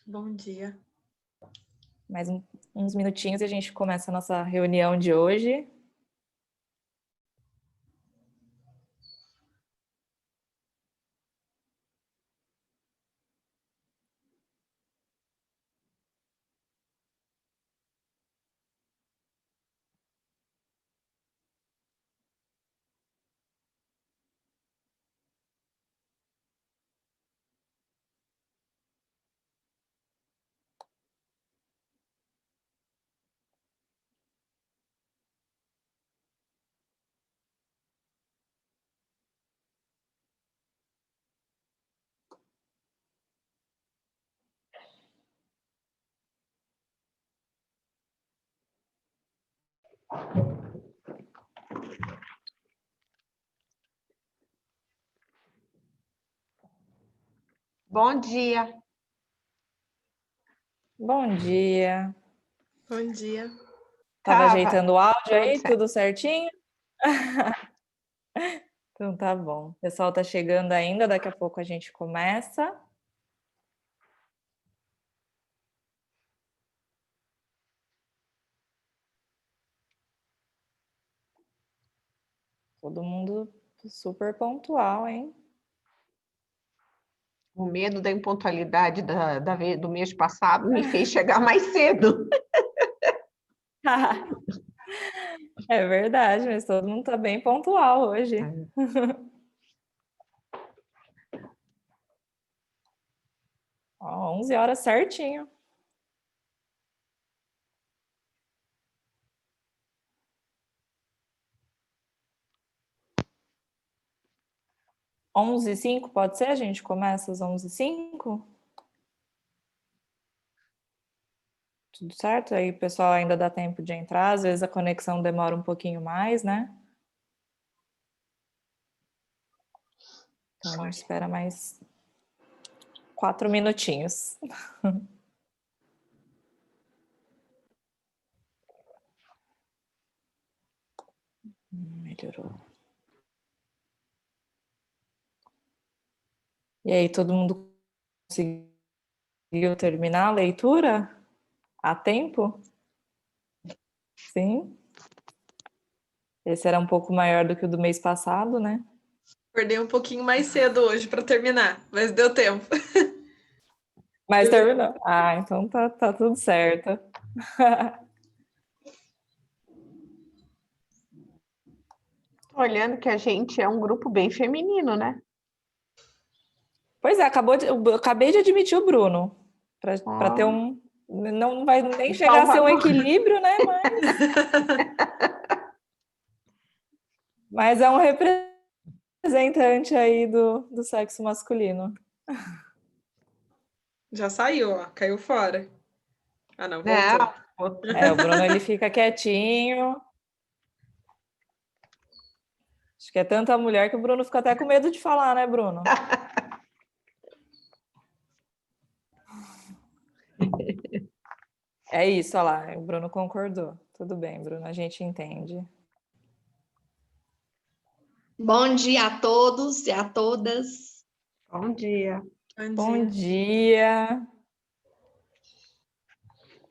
Bom dia. Mais uns minutinhos e a gente começa a nossa reunião de hoje. Bom dia. Bom dia. Bom dia. Tava ajeitando o áudio aí, certo. tudo certinho? Então tá bom. O pessoal tá chegando ainda, daqui a pouco a gente começa. Todo mundo super pontual, hein? O medo da impontualidade do mês passado me fez chegar mais cedo. É verdade, mas todo mundo tá bem pontual hoje. Ó, 11 horas certinho. Onze e 05, pode ser? A gente começa às 11h05? Tudo certo? Aí o pessoal ainda dá tempo de entrar, às vezes a conexão demora um pouquinho mais, né? Então a gente espera mais 4 minutinhos. Melhorou. E aí, todo mundo conseguiu terminar a leitura a tempo? Sim. Esse era um pouco maior do que o do mês passado, né? Acordei um pouquinho mais cedo hoje para terminar, mas deu tempo. Mas terminou. Ah, então tá tudo certo. Tô olhando que a gente é um grupo bem feminino, né? Pois é, eu acabei de admitir o Bruno, para ter um... Não vai nem chegar a ser um equilíbrio, né? Mas é um representante aí do sexo masculino. Já saiu, ó, caiu fora. Ah, não, voltou. O Bruno ele fica quietinho. Acho que é tanta mulher que o Bruno fica até com medo de falar, né, Bruno? É isso, olha lá, o Bruno concordou. Tudo bem, Bruno, a gente entende. Bom dia a todos e a todas. Bom dia. Bom dia.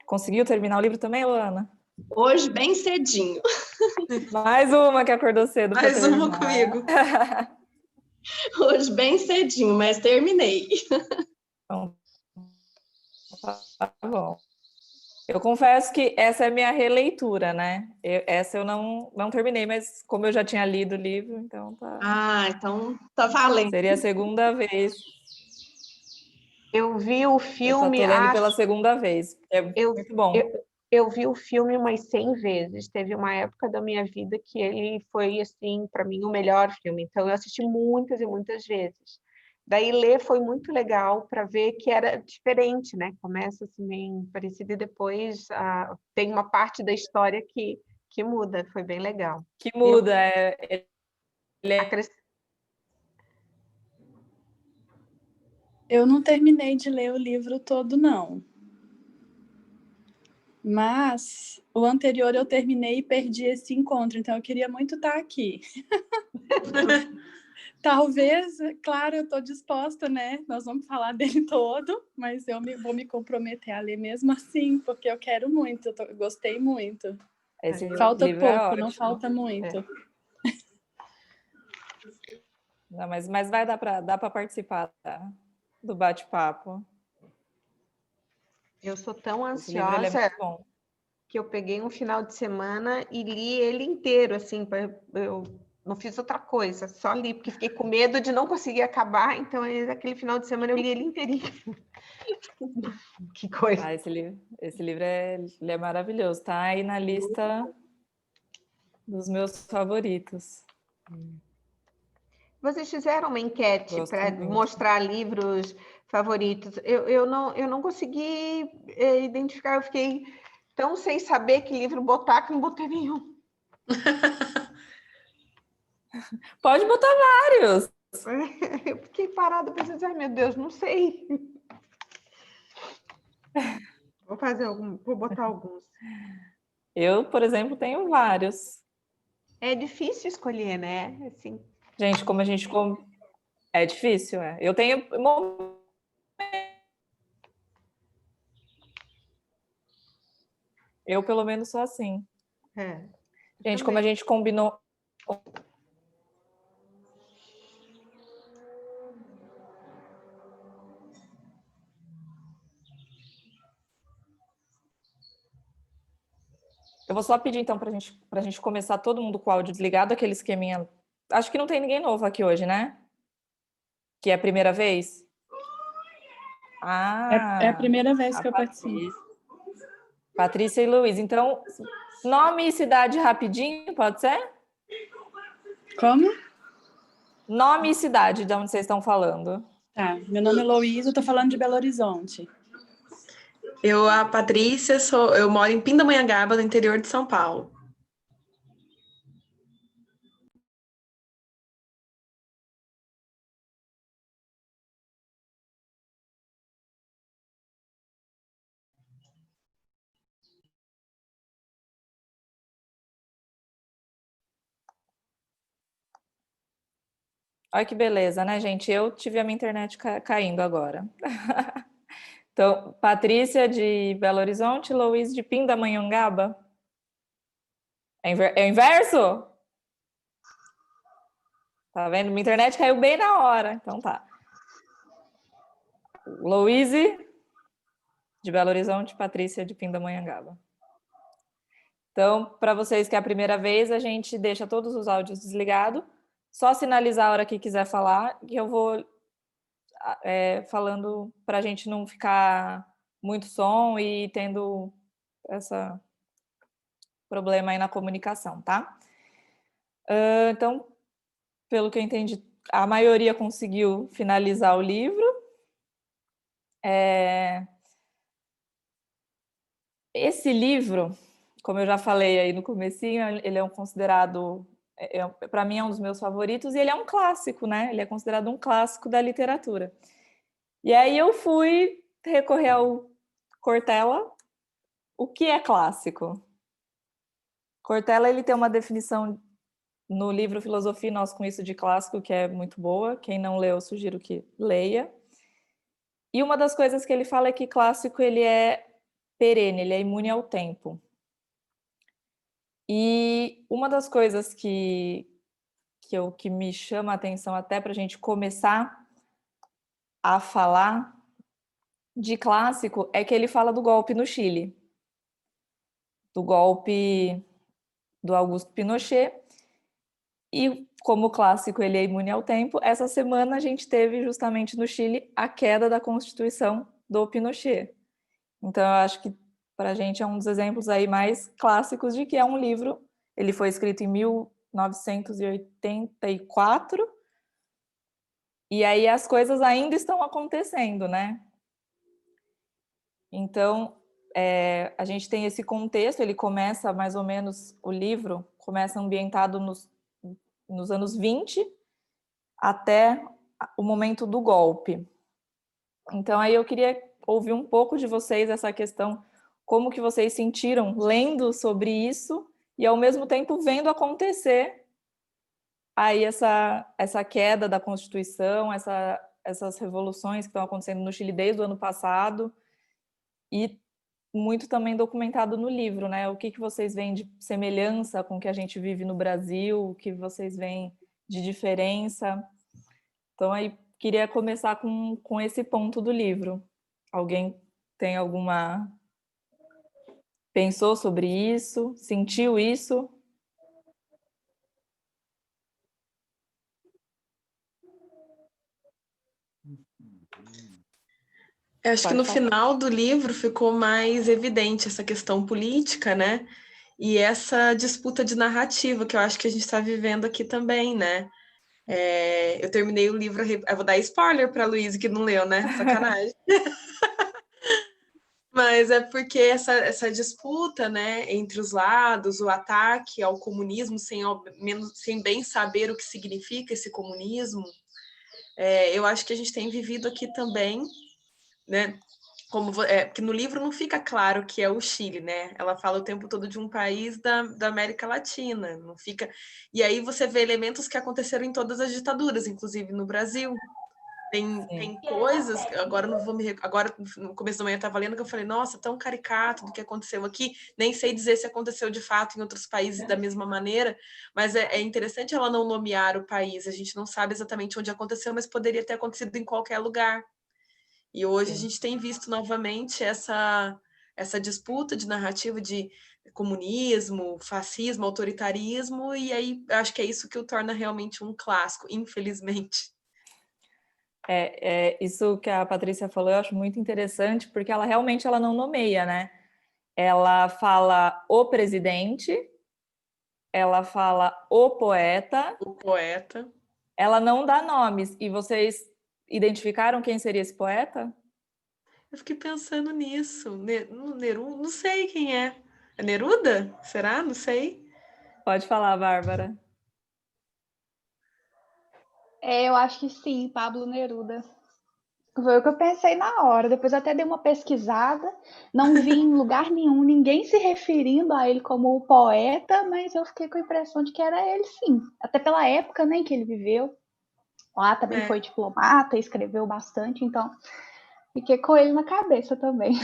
Conseguiu terminar o livro também, Luana? Hoje, bem cedinho. Mais uma que acordou cedo para terminar. Mais uma comigo. Hoje, bem cedinho, mas terminei. Então, tá bom. Eu confesso que essa é a minha releitura, né? Essa eu não terminei, mas como eu já tinha lido o livro, então tá. Ah, então tá valendo. Seria a segunda vez. Eu vi o filme... Eu tô lendo pela segunda vez. É muito bom. Eu vi o filme umas 100 vezes. Teve uma época da minha vida que ele foi, assim, para mim, o melhor filme. Então, eu assisti muitas e muitas vezes. Daí, ler foi muito legal para ver que era diferente, né? Começa assim, bem parecido e depois tem uma parte da história que muda. Foi bem legal. Que muda. Eu não terminei de ler o livro todo, não. Mas o anterior eu terminei e perdi esse encontro, então eu queria muito estar aqui. Talvez, claro, eu estou disposta, né? Nós vamos falar dele todo, mas vou me comprometer a ler mesmo assim, porque eu quero muito, eu gostei muito. Esse Falta livro é pouco, não ótimo. falta muito. Não, mas vai dar para participar do bate-papo. Eu sou tão Esse livro ele é ansiosa muito bom. que eu peguei um final de semana e li ele inteiro, assim, eu não fiz outra coisa, só li, porque fiquei com medo de não conseguir acabar, então aquele final de semana eu li ele inteirinho. Que coisa. Ah, esse livro ele é maravilhoso, tá aí na lista dos meus favoritos. Vocês fizeram uma enquete Gosto para muito. mostrar livros favoritos. Eu não consegui identificar, eu fiquei tão sem saber que livro botar que não botei nenhum. Pode botar vários. Eu fiquei parada pensando, ai meu Deus, não sei. Vou botar alguns. Eu, por exemplo, tenho vários. É difícil escolher, né? Assim. Gente, como a gente... É difícil, é. Eu tenho... Eu, pelo menos, sou assim. Gente, como a gente combinou... Eu vou só pedir, então, para a gente começar todo mundo com o áudio desligado, aquele esqueminha... Acho que não tem ninguém novo aqui hoje, né? Que é a primeira vez? É a primeira vez que eu participo. Patrícia e Luiz. Então, nome e cidade rapidinho, pode ser? Como? Nome e cidade de onde vocês estão falando. Tá, meu nome é Luísa, eu tô falando de Belo Horizonte. Eu, a Patrícia, eu moro em Pindamonhangaba, no interior de São Paulo. Olha que beleza, né, gente? Eu tive a minha internet caindo agora. Então, Patrícia de Belo Horizonte, Luiz de Pindamonhangaba. É o inverso? Tá vendo? Minha internet caiu bem na hora. Então tá. Luiz de Belo Horizonte, Patrícia de Pindamonhangaba. Então, para vocês que é a primeira vez, a gente deixa todos os áudios desligados. Só sinalizar a hora que quiser falar, que eu vou falando para a gente não ficar muito som e tendo esse problema aí na comunicação, tá? Então, pelo que eu entendi, a maioria conseguiu finalizar o livro. Esse livro, como eu já falei aí no comecinho, ele é considerado, para mim é um dos meus favoritos, e ele é um clássico, né? Ele é considerado um clássico da literatura. E aí eu fui recorrer ao Cortella. O que é clássico? Cortella, ele tem uma definição no livro Filosofia e Nós com Isso de Clássico, que é muito boa. Quem não leu, eu sugiro que leia. E uma das coisas que ele fala é que clássico ele é perene, ele é imune ao tempo. E uma das coisas que me chama a atenção até para a gente começar a falar de clássico é que ele fala do golpe no Chile, do golpe do Augusto Pinochet. E como o clássico ele é imune ao tempo, essa semana a gente teve justamente no Chile a queda da Constituição do Pinochet. Então eu acho que para a gente é um dos exemplos aí mais clássicos de que é um livro. Ele foi escrito em 1984 e aí as coisas ainda estão acontecendo, né? Então a gente tem esse contexto. Ele começa mais ou menos, o livro começa ambientado nos anos 20 até o momento do golpe. Então aí eu queria ouvir um pouco de vocês essa questão, como que vocês sentiram lendo sobre isso e ao mesmo tempo vendo acontecer aí essa queda da Constituição, essas revoluções que estão acontecendo no Chile desde o ano passado, e muito também documentado no livro, né? O que vocês veem de semelhança com o que a gente vive no Brasil, o que vocês veem de diferença. Então, aí queria começar com esse ponto do livro. Alguém tem alguma... Pensou sobre isso? Sentiu isso? Eu acho que Pode no falar. final do livro ficou mais evidente essa questão política, né? E essa disputa de narrativa que eu acho que a gente está vivendo aqui também, né? Eu terminei o livro, eu vou dar spoiler para a Luísa que não leu, né? Sacanagem. Mas é porque essa disputa, né, entre os lados, o ataque ao comunismo sem bem saber o que significa esse comunismo, eu acho que a gente tem vivido aqui também, né? Porque no livro não fica claro que é o Chile, né? Ela fala o tempo todo de um país da América Latina, não fica. E aí você vê elementos que aconteceram em todas as ditaduras, inclusive no Brasil. Tem coisas, agora não vou agora no começo da manhã eu estava lendo que eu falei, nossa, tão caricato do que aconteceu aqui, nem sei dizer se aconteceu de fato em outros países da mesma maneira, mas é interessante ela não nomear o país, a gente não sabe exatamente onde aconteceu, mas poderia ter acontecido em qualquer lugar. E hoje a gente tem visto novamente essa disputa de narrativa de comunismo, fascismo, autoritarismo, e aí acho que é isso que o torna realmente um clássico, infelizmente. Isso que a Patrícia falou eu acho muito interessante, porque ela realmente não nomeia, né? Ela fala o presidente, ela fala o poeta, O poeta. ela não dá nomes. E vocês identificaram quem seria esse poeta? Eu fiquei pensando nisso. Neruda, não sei quem é. É Neruda? Será? Não sei. Pode falar, Bárbara. Eu acho que sim, Pablo Neruda. Foi o que eu pensei na hora. Depois eu até dei uma pesquisada, não vi em lugar nenhum ninguém se referindo a ele como o poeta, mas eu fiquei com a impressão de que era ele sim. Até pela época, né, em que ele viveu. Lá também foi diplomata, escreveu bastante, então fiquei com ele na cabeça também.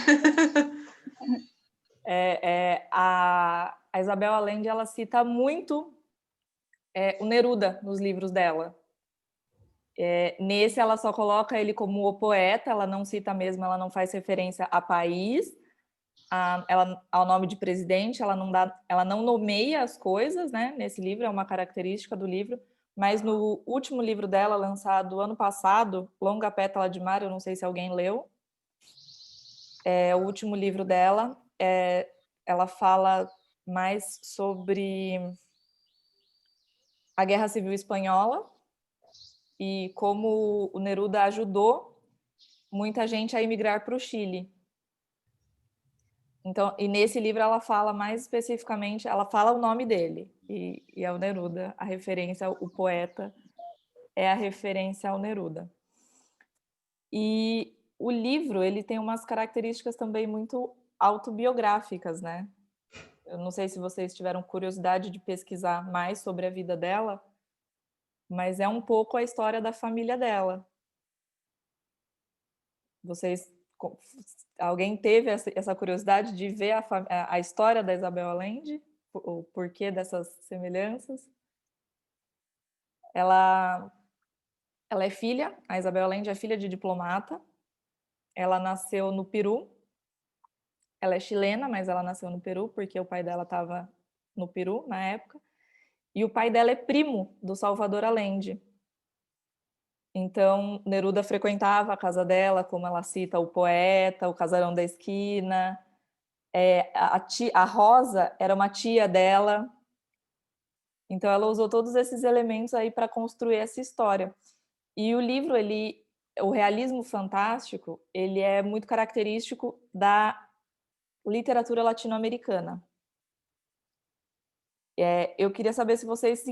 A Isabel Allende, ela cita muito o Neruda nos livros dela. Nesse, ela só coloca ele como o poeta, ela não cita mesmo, ela não faz referência a país, ao nome de presidente, ela não nomeia as coisas, né? Nesse livro, é uma característica do livro, mas no último livro dela, lançado ano passado, Longa Pétala de Mar, eu não sei se alguém leu, o último livro dela, ela fala mais sobre a Guerra Civil Espanhola e como o Neruda ajudou muita gente a emigrar para o Chile. Então, e nesse livro ela fala mais especificamente, ela fala o nome dele, e é o Neruda, a referência, o poeta é a referência ao Neruda. E o livro, ele tem umas características também muito autobiográficas, né? Eu não sei se vocês tiveram curiosidade de pesquisar mais sobre a vida dela, mas é um pouco a história da família dela. Alguém teve essa curiosidade de ver a história da Isabel Allende? O porquê dessas semelhanças? Ela é filha, a Isabel Allende é filha de diplomata. Ela nasceu no Peru. Ela é chilena, mas ela nasceu no Peru porque o pai dela estava no Peru na época. E o pai dela é primo do Salvador Allende. Então, Neruda frequentava a casa dela, como ela cita, o poeta, o casarão da esquina. A Rosa era uma tia dela. Então, ela usou todos esses elementos aí para construir essa história. E o livro, o realismo fantástico, ele é muito característico da literatura latino-americana. Eu queria saber se vocês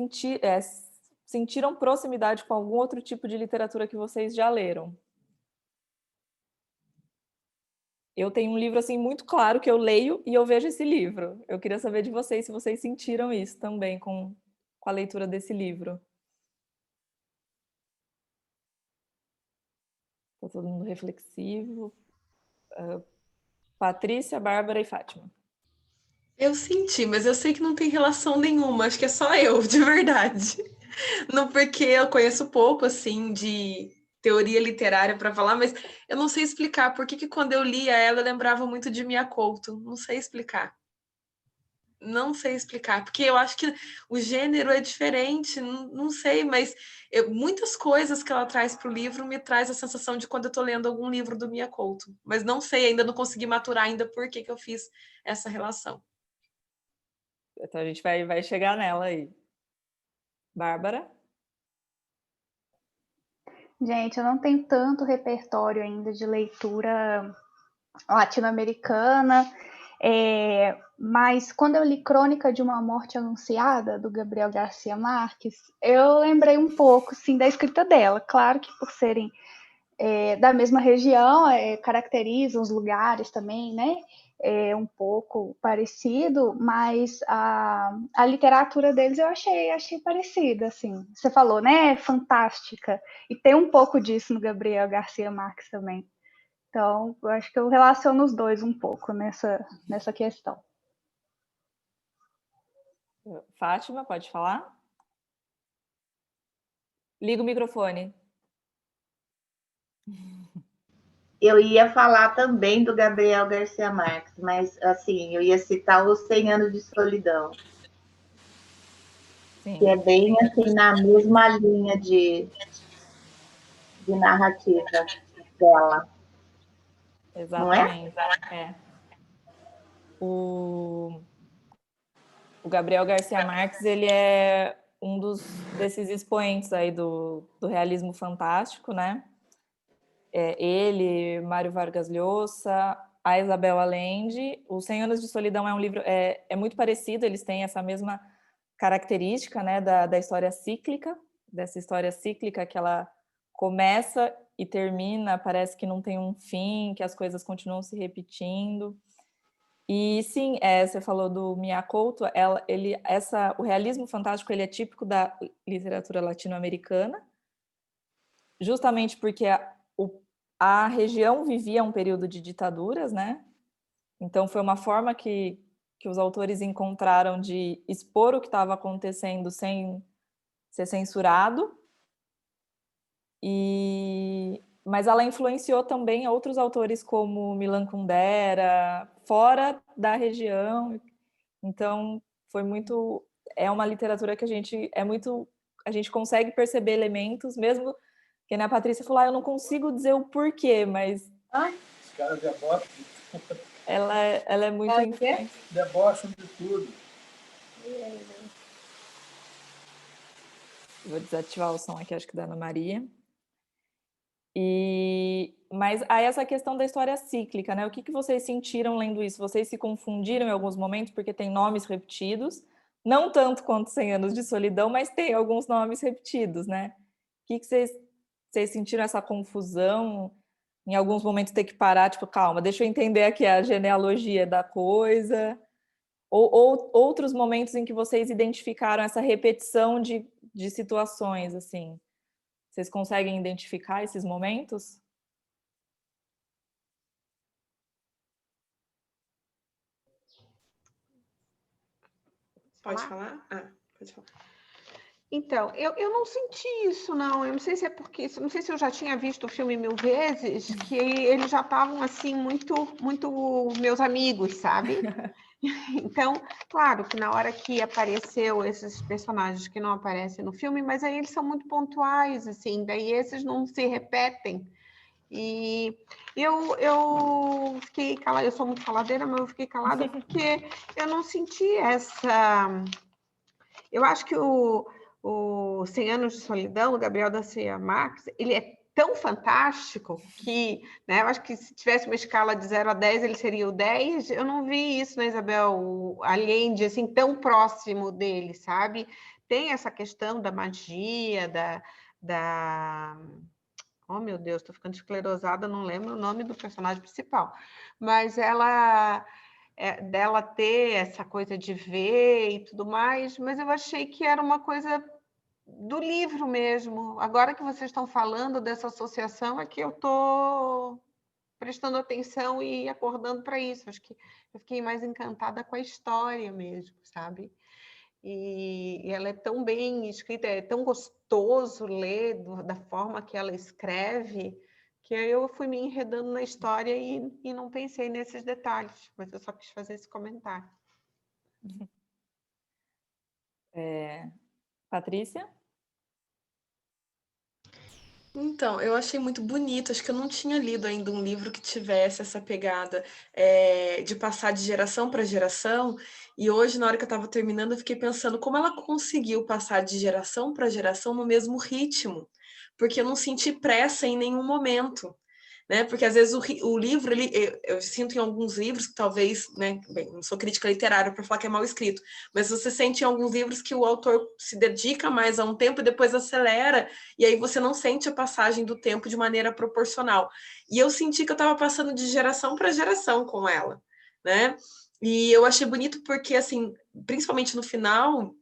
sentiram proximidade com algum outro tipo de literatura que vocês já leram. Eu tenho um livro assim muito claro que eu leio e eu vejo esse livro. Eu queria saber de vocês se vocês sentiram isso também com a leitura desse livro. Tá todo mundo reflexivo. Patrícia, Bárbara e Fátima. Eu senti, mas eu sei que não tem relação nenhuma, acho que é só eu, de verdade. Não, porque eu conheço pouco, assim, de teoria literária para falar, mas eu não sei explicar por que quando eu lia ela, eu lembrava muito de Mia Couto. Não sei explicar. Não sei explicar, porque eu acho que o gênero é diferente, não sei, mas muitas coisas que ela traz para o livro me traz a sensação de quando eu estou lendo algum livro do Mia Couto. Mas não sei, ainda não consegui maturar ainda por que eu fiz essa relação. Então a gente vai chegar nela aí. Bárbara? Gente, eu não tenho tanto repertório ainda de leitura latino-americana, mas quando eu li Crônica de uma Morte Anunciada, do Gabriel Garcia Marques, eu lembrei um pouco, sim, da escrita dela. Claro que por serem da mesma região, caracterizam os lugares também, né? Um pouco parecido, mas a literatura deles eu achei parecida, assim. Você falou, né? Fantástica. E tem um pouco disso no Gabriel Garcia Marques também. Então, eu acho que eu relaciono os dois um pouco nessa questão. Fátima, pode falar? Liga o microfone. Eu ia falar também do Gabriel Garcia Marques, mas, assim, eu ia citar os 100 Anos de Solidão. Sim. Que é bem, assim, na mesma linha de narrativa dela. Exatamente. Não é? O Gabriel Garcia Marques, ele é um desses expoentes aí do realismo fantástico, né? Ele, Mário Vargas Llosa, a Isabel Allende. Os 100 Anos de Solidão é um livro é muito parecido, eles têm essa mesma característica, né, da história cíclica, dessa história cíclica que ela começa e termina, parece que não tem um fim, que as coisas continuam se repetindo. E sim, você falou do Mia Couto, o realismo fantástico ele é típico da literatura latino-americana, justamente porque a região vivia um período de ditaduras, né? Então foi uma forma que os autores encontraram de expor o que estava acontecendo sem ser censurado. Mas ela influenciou também outros autores como Milan Kundera, fora da região. Então foi muito, é uma literatura que a gente consegue perceber elementos, mesmo que a Patrícia falou, eu não consigo dizer o porquê, mas os caras debocham de tudo. Ela é muito debocham de tudo. Vou desativar o som aqui, acho que da Ana Maria. Mas aí essa questão da história cíclica, né? O que vocês sentiram lendo isso? Vocês se confundiram em alguns momentos porque tem nomes repetidos, não tanto quanto 100 Anos de Solidão, mas tem alguns nomes repetidos, né? O que vocês sentiram essa confusão? Em alguns momentos ter que parar, tipo, calma, deixa eu entender aqui a genealogia da coisa. Ou outros momentos em que vocês identificaram essa repetição de situações, assim. Vocês conseguem identificar esses momentos? Pode falar? Pode falar. Então, eu não senti isso, não. Eu não sei se é porque... Não sei se eu já tinha visto o filme 1000 vezes, que eles já estavam, assim, muito, muito meus amigos, sabe? Então, claro que na hora que apareceu esses personagens que não aparecem no filme, mas aí eles são muito pontuais, assim, daí esses não se repetem. E eu fiquei calada, eu sou muito faladeira, mas eu fiquei calada porque eu não senti essa... Eu acho que o 100 Anos de Solidão, do Gabriel Garcia Marques, ele é tão fantástico que, né, eu acho que se tivesse uma escala de 0 a 10, ele seria o 10. Eu não vi isso na Isabel Allende, assim, tão próximo dele, sabe? Tem essa questão da magia, Oh, meu Deus, estou ficando esclerosada, não lembro o nome do personagem principal. Mas dela ter essa coisa de ver e tudo mais, mas eu achei que era uma coisa do livro mesmo. Agora que vocês estão falando dessa associação, é que eu estou prestando atenção e acordando para isso. Acho que eu fiquei mais encantada com a história mesmo, sabe? E ela é tão bem escrita, é tão gostoso ler da forma que ela escreve, que eu fui me enredando na história e não pensei nesses detalhes, mas eu só quis fazer esse comentário. Patrícia? Então, eu achei muito bonito. Acho que eu não tinha lido ainda um livro que tivesse essa pegada de passar de geração para geração. E hoje, na hora que eu estava terminando, eu fiquei pensando como ela conseguiu passar de geração para geração no mesmo ritmo, porque eu não senti pressa em nenhum momento. Né? Porque às vezes o livro, eu sinto em alguns livros que talvez, né, bem, não sou crítica literária para falar que é mal escrito, mas você sente em alguns livros que o autor se dedica mais a um tempo e depois acelera, e aí você não sente a passagem do tempo de maneira proporcional. E eu senti que eu estava passando de geração para geração com ela, né? E eu achei bonito porque, assim, principalmente no final,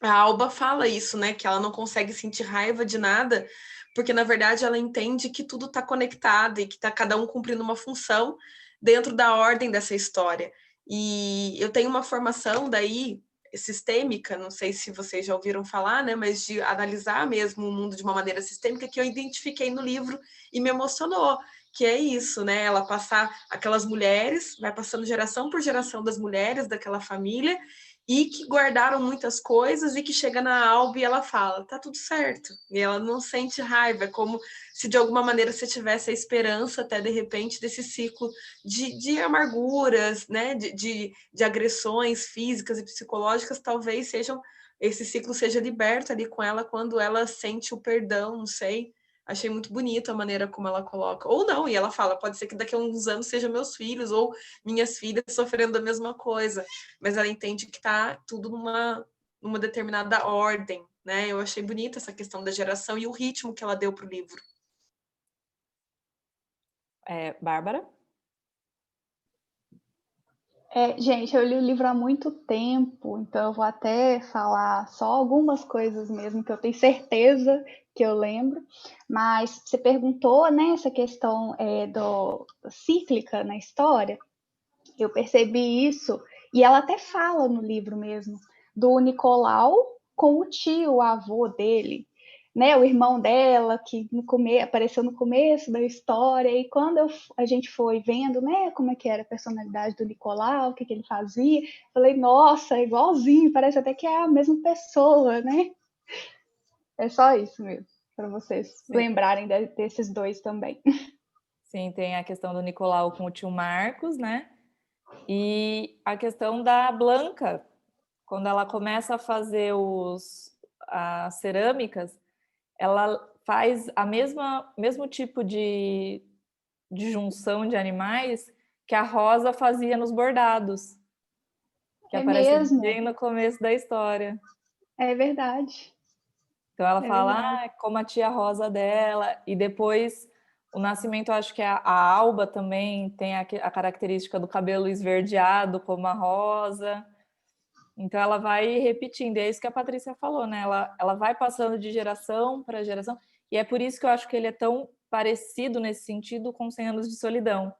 a Alba fala isso, né? Que ela não consegue sentir raiva de nada, porque na verdade ela entende que tudo está conectado e que está cada um cumprindo uma função dentro da ordem dessa história. E eu tenho uma formação daí sistêmica, não sei se vocês já ouviram falar, né? Mas de analisar mesmo o mundo de uma maneira sistêmica que eu identifiquei no livro e me emocionou. Que é isso, né? Ela passar aquelas mulheres, vai passando geração por geração das mulheres daquela família e que guardaram muitas coisas e que chega na Alba e ela fala, tá tudo certo. E ela não sente raiva, é como se de alguma maneira você tivesse a esperança até de repente desse ciclo de amarguras, né? de agressões físicas e psicológicas, talvez esse ciclo seja liberto ali com ela quando ela sente o perdão, não sei. Achei muito bonito a maneira como ela coloca. Ou não, e ela fala, pode ser que daqui a uns anos sejam meus filhos ou minhas filhas sofrendo a mesma coisa. Mas ela entende que está tudo numa determinada ordem, né? Eu achei bonita essa questão da geração e o ritmo que ela deu para o livro. Bárbara? Gente, eu li o livro há muito tempo, então eu vou até falar só algumas coisas mesmo que eu tenho certeza que eu lembro. Mas você perguntou, né, essa questão cíclica na história. Eu percebi isso, e ela até fala no livro mesmo, do Nicolau com o tio, o avô dele, né? O irmão dela, que apareceu no começo da história, e quando a gente foi vendo, né, como é que era a personalidade do Nicolau, o que ele fazia, falei, nossa, é igualzinho, parece até que é a mesma pessoa, né? É só isso mesmo, para vocês lembrarem desses dois também. Sim, tem a questão do Nicolau com o tio Marcos, né? E a questão da Blanca, quando ela começa a fazer as cerâmicas, ela faz mesmo tipo de junção de animais que a Rosa fazia nos bordados, que aparece mesmo. bem no começo da história. É verdade. Então ela fala, como a tia Rosa dela, e depois o Nascimento, eu acho que a Alba também tem a característica do cabelo esverdeado, como a Rosa. Então ela vai repetindo, é isso que a Patrícia falou, né? Ela vai passando de geração para geração, e é por isso que eu acho que ele é tão parecido nesse sentido com 100 Anos de Solidão,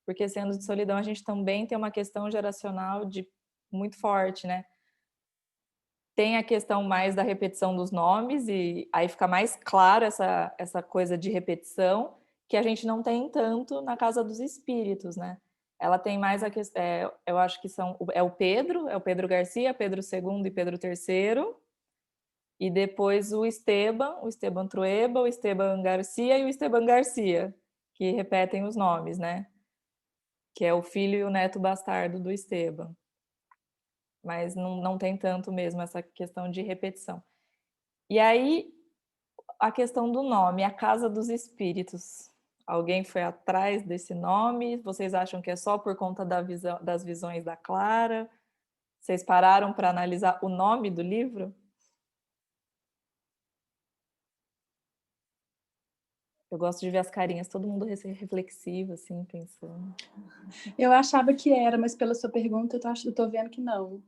porque 100 Anos de Solidão a gente também tem uma questão geracional muito forte, né? Tem a questão mais da repetição dos nomes, e aí fica mais claro essa coisa de repetição, que a gente não tem tanto na Casa dos Espíritos, né? Ela tem mais a questão, eu acho que é o Pedro Garcia, Pedro II e Pedro III, e depois o Esteban Trueba, o Esteban Garcia e o Esteban Garcia, que repetem os nomes, né? Que é o filho e o neto bastardo do Esteban. Mas não tem tanto mesmo essa questão de repetição. E aí, a questão do nome, a Casa dos Espíritos. Alguém foi atrás desse nome? Vocês acham que é só por conta das visões da Clara? Vocês pararam para analisar o nome do livro? Eu gosto de ver as carinhas, todo mundo reflexivo, assim, pensando. Eu achava que era, mas pela sua pergunta eu tô vendo que não.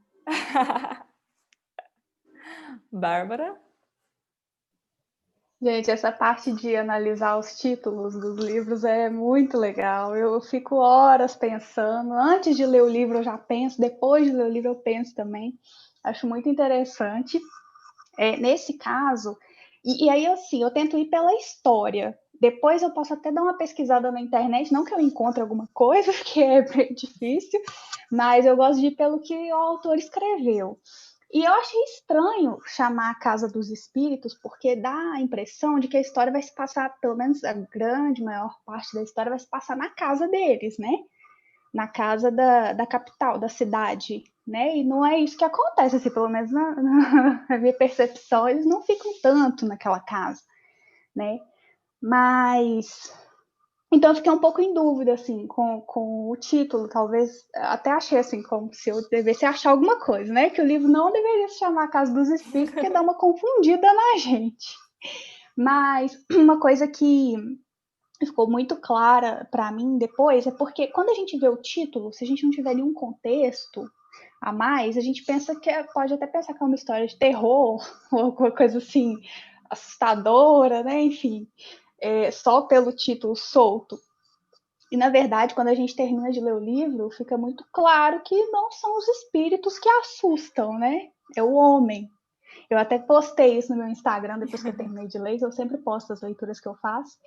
Bárbara? Gente, essa parte de analisar os títulos dos livros é muito legal. Eu fico horas pensando. Antes de ler o livro, eu já penso. Depois de ler o livro, eu penso também. Acho muito interessante. Nesse caso, e aí, assim, eu tento ir pela história. Depois eu posso até dar uma pesquisada na internet, não que eu encontre alguma coisa, que é bem difícil, mas eu gosto de ir pelo que o autor escreveu. E eu achei estranho chamar a Casa dos Espíritos, porque dá a impressão de que a história vai se passar, pelo menos a grande maior parte da história vai se passar na casa deles, né? Na casa da capital, da cidade, né? E não é isso que acontece, assim, pelo menos na minha percepção, eles não ficam tanto naquela casa, né? Mas então eu fiquei um pouco em dúvida, assim, com o título, talvez, até achei, assim, como se eu devesse achar alguma coisa, né? Que o livro não deveria se chamar Casa dos Espíritos, porque dá uma confundida na gente. Mas uma coisa que ficou muito clara para mim depois é porque quando a gente vê o título, se a gente não tiver nenhum contexto a mais, a gente pensa que pode até pensar que é uma história de terror ou alguma coisa assim assustadora, né? Enfim, só pelo título solto. E na verdade, quando a gente termina de ler o livro, fica muito claro que não são os espíritos que assustam, né? É o homem. Eu até postei isso no meu Instagram depois que eu terminei de ler, eu sempre posto as leituras que eu faço,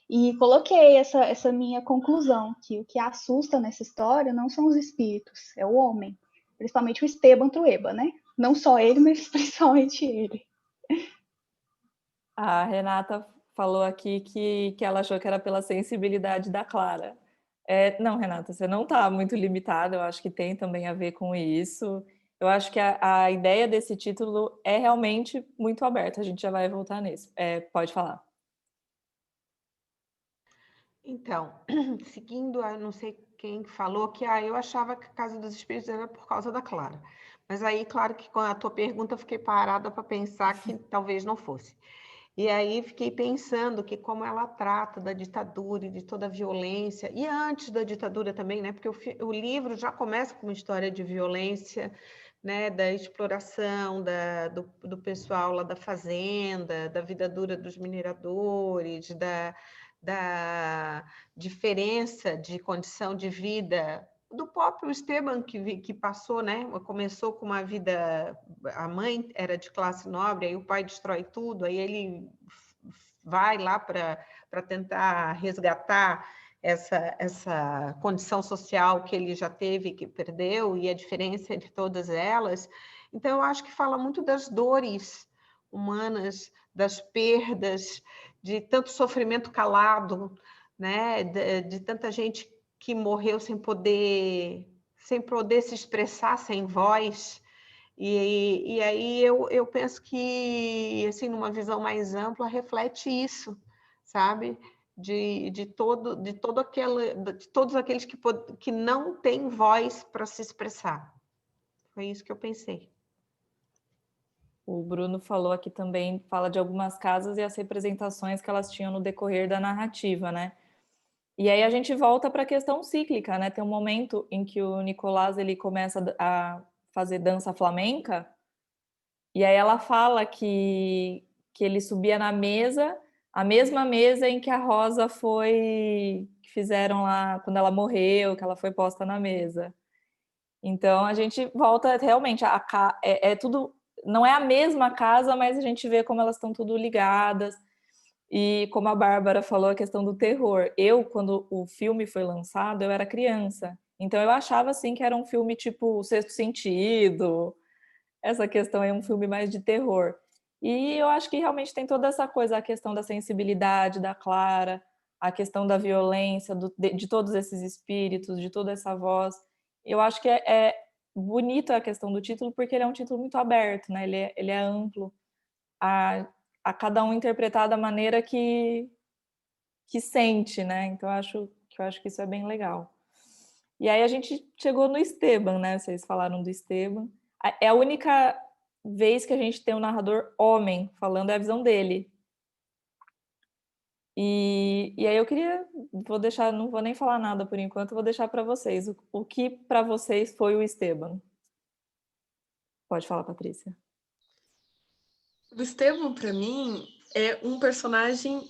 e coloquei essa minha conclusão, que o que assusta nessa história não são os espíritos, é o homem, principalmente o Esteban Trueba, né? Não só ele, mas principalmente ele. A Renata falou aqui que ela achou que era pela sensibilidade da Clara. Não, Renata, você não está muito limitada, eu acho que tem também a ver com isso. Eu acho que a ideia desse título é realmente muito aberta, a gente já vai voltar nisso. Pode falar. Então, seguindo, não sei quem falou que eu achava que a Casa dos Espíritos era por causa da Clara. Mas aí, claro que com a tua pergunta eu fiquei parada para pensar que talvez não fosse. E aí fiquei pensando que como ela trata da ditadura e de toda a violência, e antes da ditadura também, né? Porque o livro já começa com uma história de violência, né? Da exploração do pessoal lá da fazenda, da vida dura dos mineradores, da diferença de condição de vida do próprio Esteban que passou, né? Começou com uma vida, a mãe era de classe nobre, aí o pai destrói tudo, aí ele vai lá para tentar resgatar essa condição social que ele já teve, que perdeu, e a diferença entre todas elas. Então, eu acho que fala muito das dores humanas, das perdas, de tanto sofrimento calado, né? De tanta gente que morreu sem poder se expressar, sem voz. E aí eu penso que, assim, numa visão mais ampla, reflete isso, sabe? De todos aqueles que não têm voz para se expressar. Foi isso que eu pensei. O Bruno falou aqui também, fala de algumas casas e as representações que elas tinham no decorrer da narrativa, né? E aí a gente volta para a questão cíclica, né? Tem um momento em que o Nicolás ele começa a fazer dança flamenca, e aí ela fala que ele subia na mesa, a mesma mesa em que a Rosa foi, que fizeram lá quando ela morreu, que ela foi posta na mesa. Então a gente volta realmente, é tudo, não é a mesma casa, mas a gente vê como elas estão tudo ligadas. E como a Bárbara falou, a questão do terror. Quando o filme foi lançado, eu era criança. Então eu achava assim que era um filme tipo O Sexto Sentido. Essa questão é um filme mais de terror. E eu acho que realmente tem toda essa coisa, a questão da sensibilidade da Clara, a questão da violência, de todos esses espíritos, de toda essa voz. Eu acho que é bonita a questão do título, porque ele é um título muito aberto, né? Ele é amplo. A cada um interpretar da maneira que sente, né? Então eu acho que isso é bem legal. E aí a gente chegou no Esteban, né? Vocês falaram do Esteban. É a única vez que a gente tem um narrador homem falando, é a visão dele. E aí eu queria, não vou nem falar nada por enquanto, vou deixar para vocês. O que para vocês foi o Esteban? Pode falar, Patrícia. O Esteban, para mim, é um personagem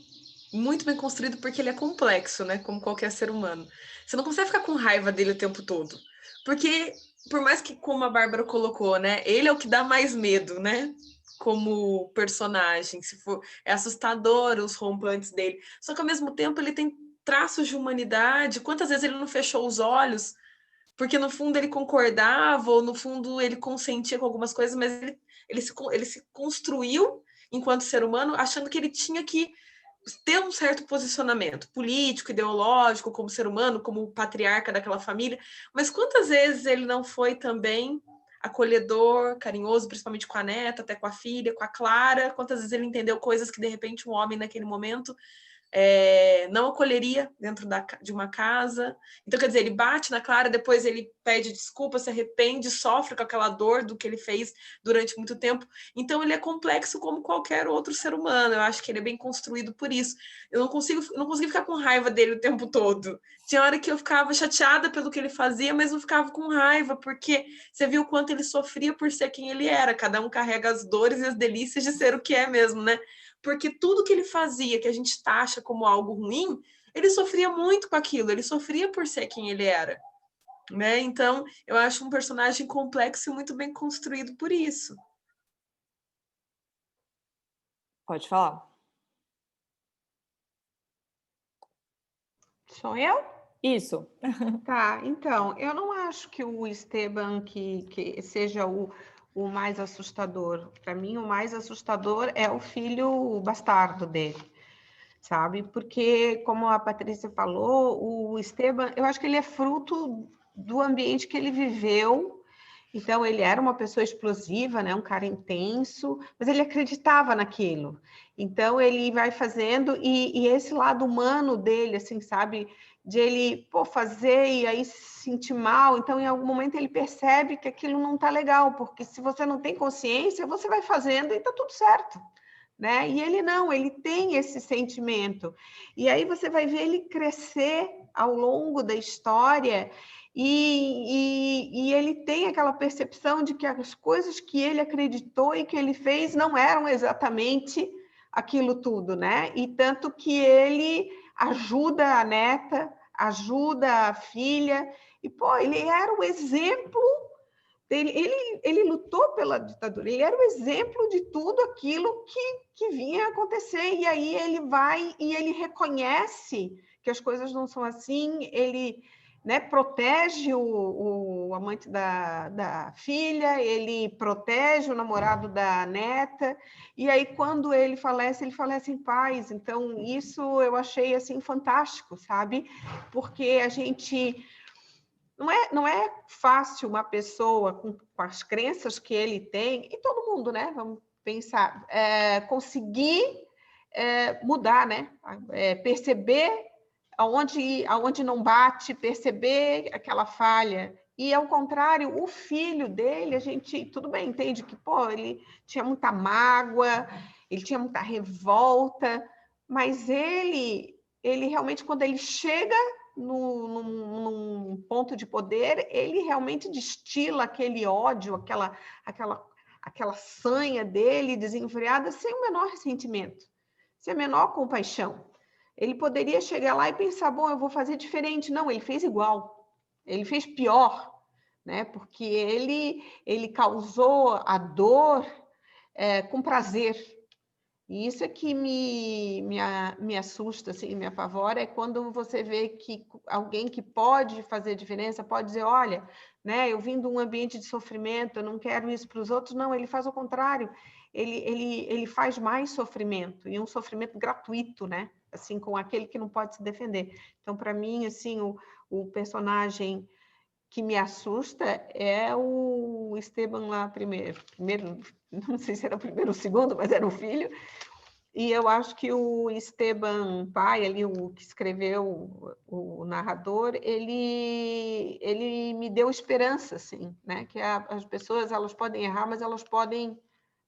muito bem construído porque ele é complexo, né? Como qualquer ser humano. Você não consegue ficar com raiva dele o tempo todo. Porque, por mais que, como a Bárbara colocou, né? Ele é o que dá mais medo, né? Como personagem. Se for, é assustador os rompantes dele. Só que, ao mesmo tempo, ele tem traços de humanidade. Quantas vezes ele não fechou os olhos? Porque, no fundo, ele concordava, ou, no fundo, ele consentia com algumas coisas, mas ele se construiu enquanto ser humano, achando que ele tinha que ter um certo posicionamento político, ideológico, como ser humano, como patriarca daquela família, mas quantas vezes ele não foi também acolhedor, carinhoso, principalmente com a neta, até com a filha, com a Clara, quantas vezes ele entendeu coisas que, de repente, um homem naquele momento não acolheria dentro de uma casa. Então, quer dizer, ele bate na Clara, depois ele pede desculpa, se arrepende, sofre com aquela dor do que ele fez durante muito tempo. Então, ele é complexo como qualquer outro ser humano. Eu acho que ele é bem construído por isso. Eu não consigo ficar com raiva dele o tempo todo. Tinha hora que eu ficava chateada pelo que ele fazia, mas não ficava com raiva, porque você viu o quanto ele sofria por ser quem ele era. Cada um carrega as dores e as delícias de ser o que é mesmo, né? Porque tudo que ele fazia, que a gente taxa como algo ruim, ele sofria muito com aquilo, ele sofria por ser quem ele era. Né? Então, eu acho um personagem complexo e muito bem construído por isso. Pode falar. Sou eu? Isso. Tá, então, eu não acho que o Esteban que seja o mais assustador. Para mim, o mais assustador é o filho bastardo dele, sabe? Porque, como a Patrícia falou, o Esteban, eu acho que ele é fruto do ambiente que ele viveu. Então, ele era uma pessoa explosiva, né? Um cara intenso, mas ele acreditava naquilo. Então, ele vai fazendo, e esse lado humano dele, assim, sabe? De ele, fazer e aí se sentir mal. Então, em algum momento, ele percebe que aquilo não tá legal, porque se você não tem consciência, você vai fazendo e tá tudo certo, né? E ele não, ele tem esse sentimento. E aí você vai ver ele crescer ao longo da história e ele tem aquela percepção de que as coisas que ele acreditou e que ele fez não eram exatamente aquilo tudo, né? E tanto que ele ajuda a neta, ajuda a filha, e, ele era o exemplo. Ele lutou pela ditadura, ele era o exemplo de tudo aquilo que vinha acontecer, e aí ele vai e ele reconhece que as coisas não são assim, ele, né, protege o amante da filha, ele protege o namorado da neta, e aí quando ele falece em paz. Então isso eu achei assim fantástico, sabe? Porque a gente... Não é fácil uma pessoa com as crenças que ele tem, e todo mundo, né? Vamos pensar, conseguir mudar, né? Perceber aonde não bate, perceber aquela falha. E, ao contrário, o filho dele, a gente, tudo bem, entende que, ele tinha muita mágoa, ele tinha muita revolta, mas ele realmente, quando ele chega num ponto de poder, ele realmente destila aquele ódio, aquela sanha dele desenfreada, sem o menor ressentimento, sem a menor compaixão. Ele poderia chegar lá e pensar, bom, eu vou fazer diferente. Não, ele fez igual, ele fez pior, né? Porque ele causou a dor com prazer. E isso é que me assusta, assim, me apavora, é quando você vê que alguém que pode fazer diferença, pode dizer, olha, né, eu vim de um ambiente de sofrimento, eu não quero isso para os outros. Não, ele faz o contrário, ele faz mais sofrimento, e um sofrimento gratuito, né, assim, com aquele que não pode se defender. Então, para mim, assim, o personagem que me assusta é o Esteban lá primeiro, não sei se era o primeiro ou o segundo, mas era o filho. E eu acho que o Esteban pai, ali, o que escreveu, o narrador, ele me deu esperança, assim, né? Que as pessoas, elas podem errar, mas elas podem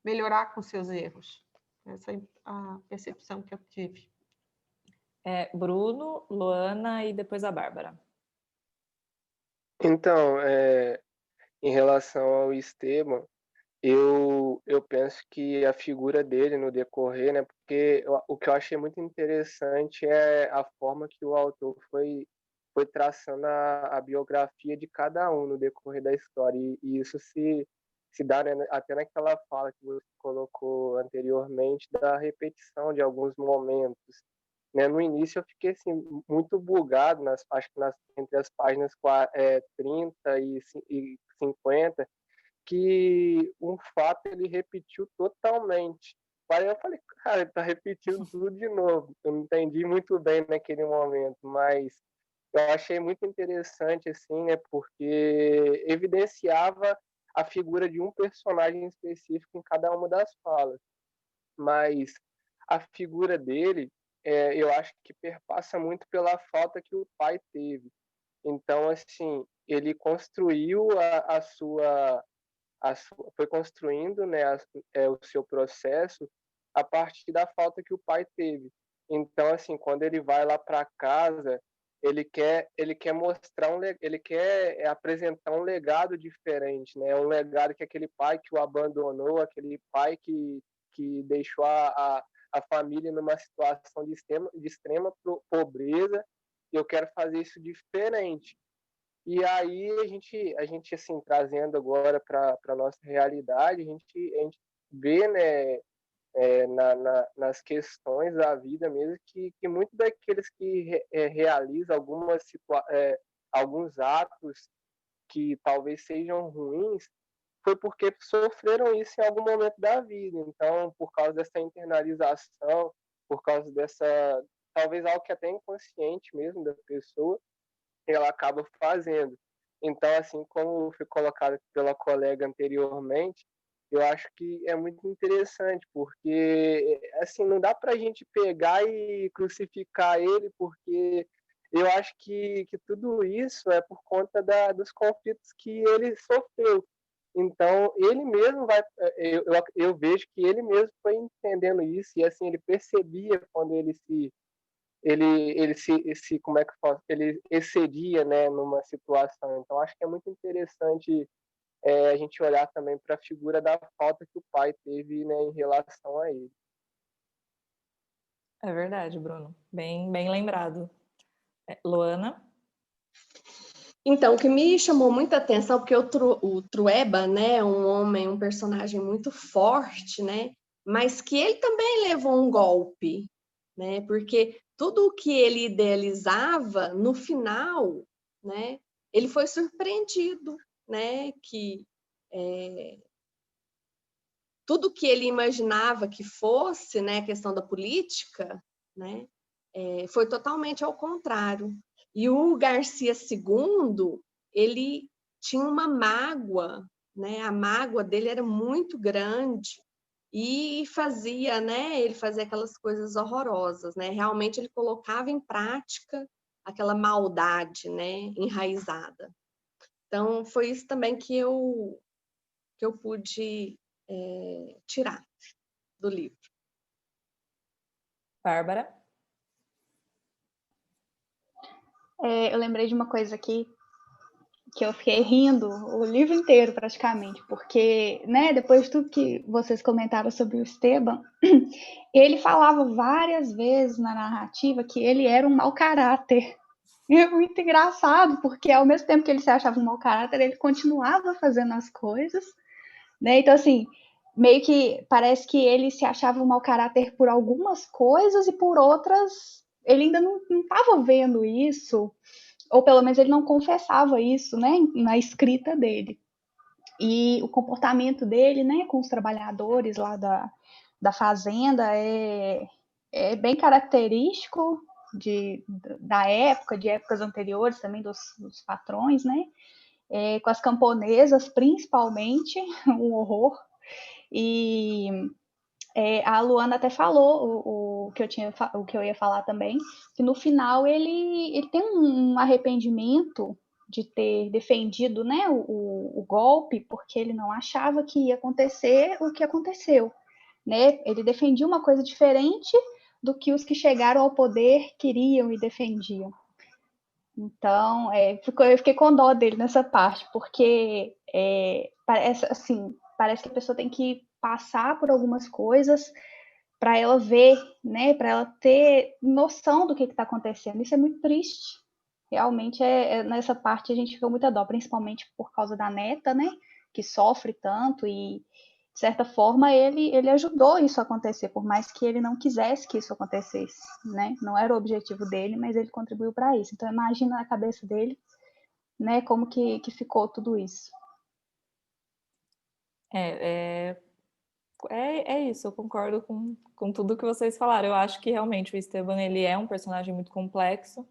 melhorar com seus erros. Essa é a percepção que eu tive. Bruno, Luana e depois a Bárbara. Então, em relação ao Esteban, eu penso que a figura dele no decorrer, né, porque o que eu achei muito interessante é a forma que o autor foi traçando a biografia de cada um no decorrer da história, e isso se dá, né, até naquela fala que você colocou anteriormente, da repetição de alguns momentos, né? No início eu fiquei assim, muito bugado, acho que entre as páginas 30 e 50, que um fato ele repetiu totalmente. Aí eu falei, cara, ele tá repetindo tudo de novo. Eu não entendi muito bem naquele momento, mas eu achei muito interessante, assim, né, porque evidenciava a figura de um personagem específico em cada uma das falas. Mas a figura dele, eu acho que perpassa muito pela falta que o pai teve. Então, assim, ele construiu foi construindo, né, o seu processo a partir da falta que o pai teve. Então, assim, quando ele vai lá para casa, ele quer mostrar ele quer apresentar um legado diferente, né? Um legado que aquele pai que o abandonou, aquele pai que deixou a família numa situação de extrema pobreza, e eu quero fazer isso diferente. E aí a gente assim, trazendo agora para a nossa realidade, a gente vê, né, nas questões da vida mesmo, que muitos daqueles que realizam alguns atos que talvez sejam ruins, foi porque sofreram isso em algum momento da vida. Então, por causa dessa internalização, por causa talvez algo que é até inconsciente mesmo da pessoa, ela acaba fazendo. Então, assim como foi colocado pela colega anteriormente, eu acho que é muito interessante, porque assim, não dá para a gente pegar e crucificar ele, porque eu acho que tudo isso é por conta dos conflitos que ele sofreu. Então, ele mesmo eu vejo que ele mesmo foi entendendo isso, e assim, ele percebia quando como é que fala? Ele excederia, né, numa situação. Então, acho que é muito interessante a gente olhar também para a figura da falta que o pai teve, né, em relação a ele. É verdade, Bruno. Bem, bem lembrado. Luana? Então, o que me chamou muita atenção, porque o Trueba, né, é um homem, um personagem muito forte, né, mas que ele também levou um golpe, né, porque tudo o que ele idealizava, no final, né, ele foi surpreendido, né, que tudo que ele imaginava que fosse, né, a questão da política, né, foi totalmente ao contrário. E o Garcia II, ele tinha uma mágoa, né, a mágoa dele era muito grande e ele fazia aquelas coisas horrorosas, né? Realmente ele colocava em prática aquela maldade, né, enraizada. Então foi isso também que eu pude tirar do livro. Bárbara? Eu lembrei de uma coisa aqui que eu fiquei rindo o livro inteiro praticamente, porque, né, depois de tudo que vocês comentaram sobre o Esteban, ele falava várias vezes na narrativa que ele era um mau caráter. E é muito engraçado, porque ao mesmo tempo que ele se achava um mau caráter, ele continuava fazendo as coisas, né? Então, assim, meio que parece que ele se achava um mau caráter por algumas coisas e por outras ele ainda não estava vendo isso, ou pelo menos ele não confessava isso, né, na escrita dele. E o comportamento dele, né, com os trabalhadores lá da fazenda é bem característico da época, de épocas anteriores também, dos patrões, né, com as camponesas principalmente, um horror. E a Luana até falou o que eu ia falar também, que no final ele tem um arrependimento de ter defendido, né, o golpe, porque ele não achava que ia acontecer o que aconteceu, né? Ele defendia uma coisa diferente do que os que chegaram ao poder queriam e defendiam. Então, eu fiquei com dó dele nessa parte, porque parece assim, parece que a pessoa tem que passar por algumas coisas para ela ver, né, para ela ter noção do que está acontecendo. Isso é muito triste. Realmente, nessa parte a gente fica muita dó, principalmente por causa da neta, né, que sofre tanto e, de certa forma, ele ajudou isso a acontecer, por mais que ele não quisesse que isso acontecesse, né, não era o objetivo dele, mas ele contribuiu para isso. Então, imagina na cabeça dele, né, como que ficou tudo isso. É isso, eu concordo com tudo que vocês falaram. Eu acho que realmente o Esteban, ele é um personagem muito complexo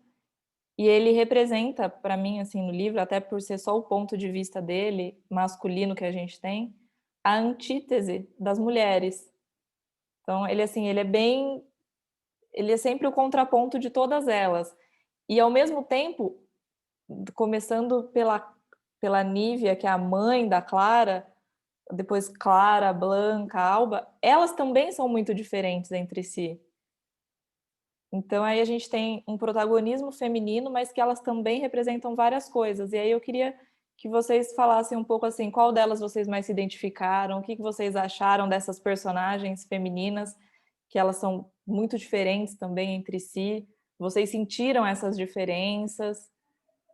e ele representa, para mim, assim, no livro, até por ser só o ponto de vista dele, masculino que a gente tem, a antítese das mulheres. Então, ele, assim, ele é sempre o contraponto de todas elas. E, ao mesmo tempo, começando pela Nívia, que é a mãe da Clara, depois Clara, Blanca, Alba, elas também são muito diferentes entre si. Então aí a gente tem um protagonismo feminino, mas que elas também representam várias coisas. E aí eu queria que vocês falassem um pouco assim, qual delas vocês mais se identificaram, o que vocês acharam dessas personagens femininas, que elas são muito diferentes também entre si. Vocês sentiram essas diferenças?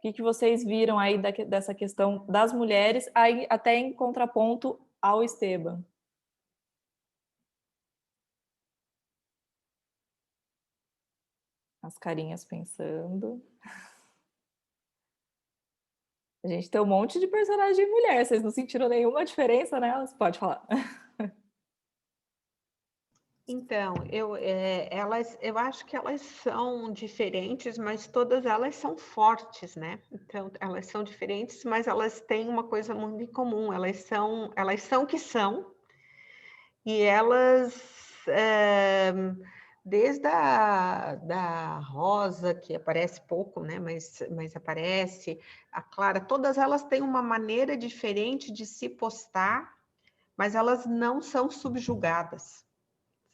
O que vocês viram aí dessa questão das mulheres, aí até em contraponto ao Esteban? As carinhas pensando. A gente tem um monte de personagem mulher. Vocês não sentiram nenhuma diferença nelas? Pode falar. Então, eu acho que elas são diferentes, mas todas elas são fortes, né? Então, elas são diferentes, mas elas têm uma coisa muito em comum. Elas são o que são, e elas, desde da Rosa, que aparece pouco, né? Mas aparece, a Clara, todas elas têm uma maneira diferente de se postar, mas elas não são subjugadas,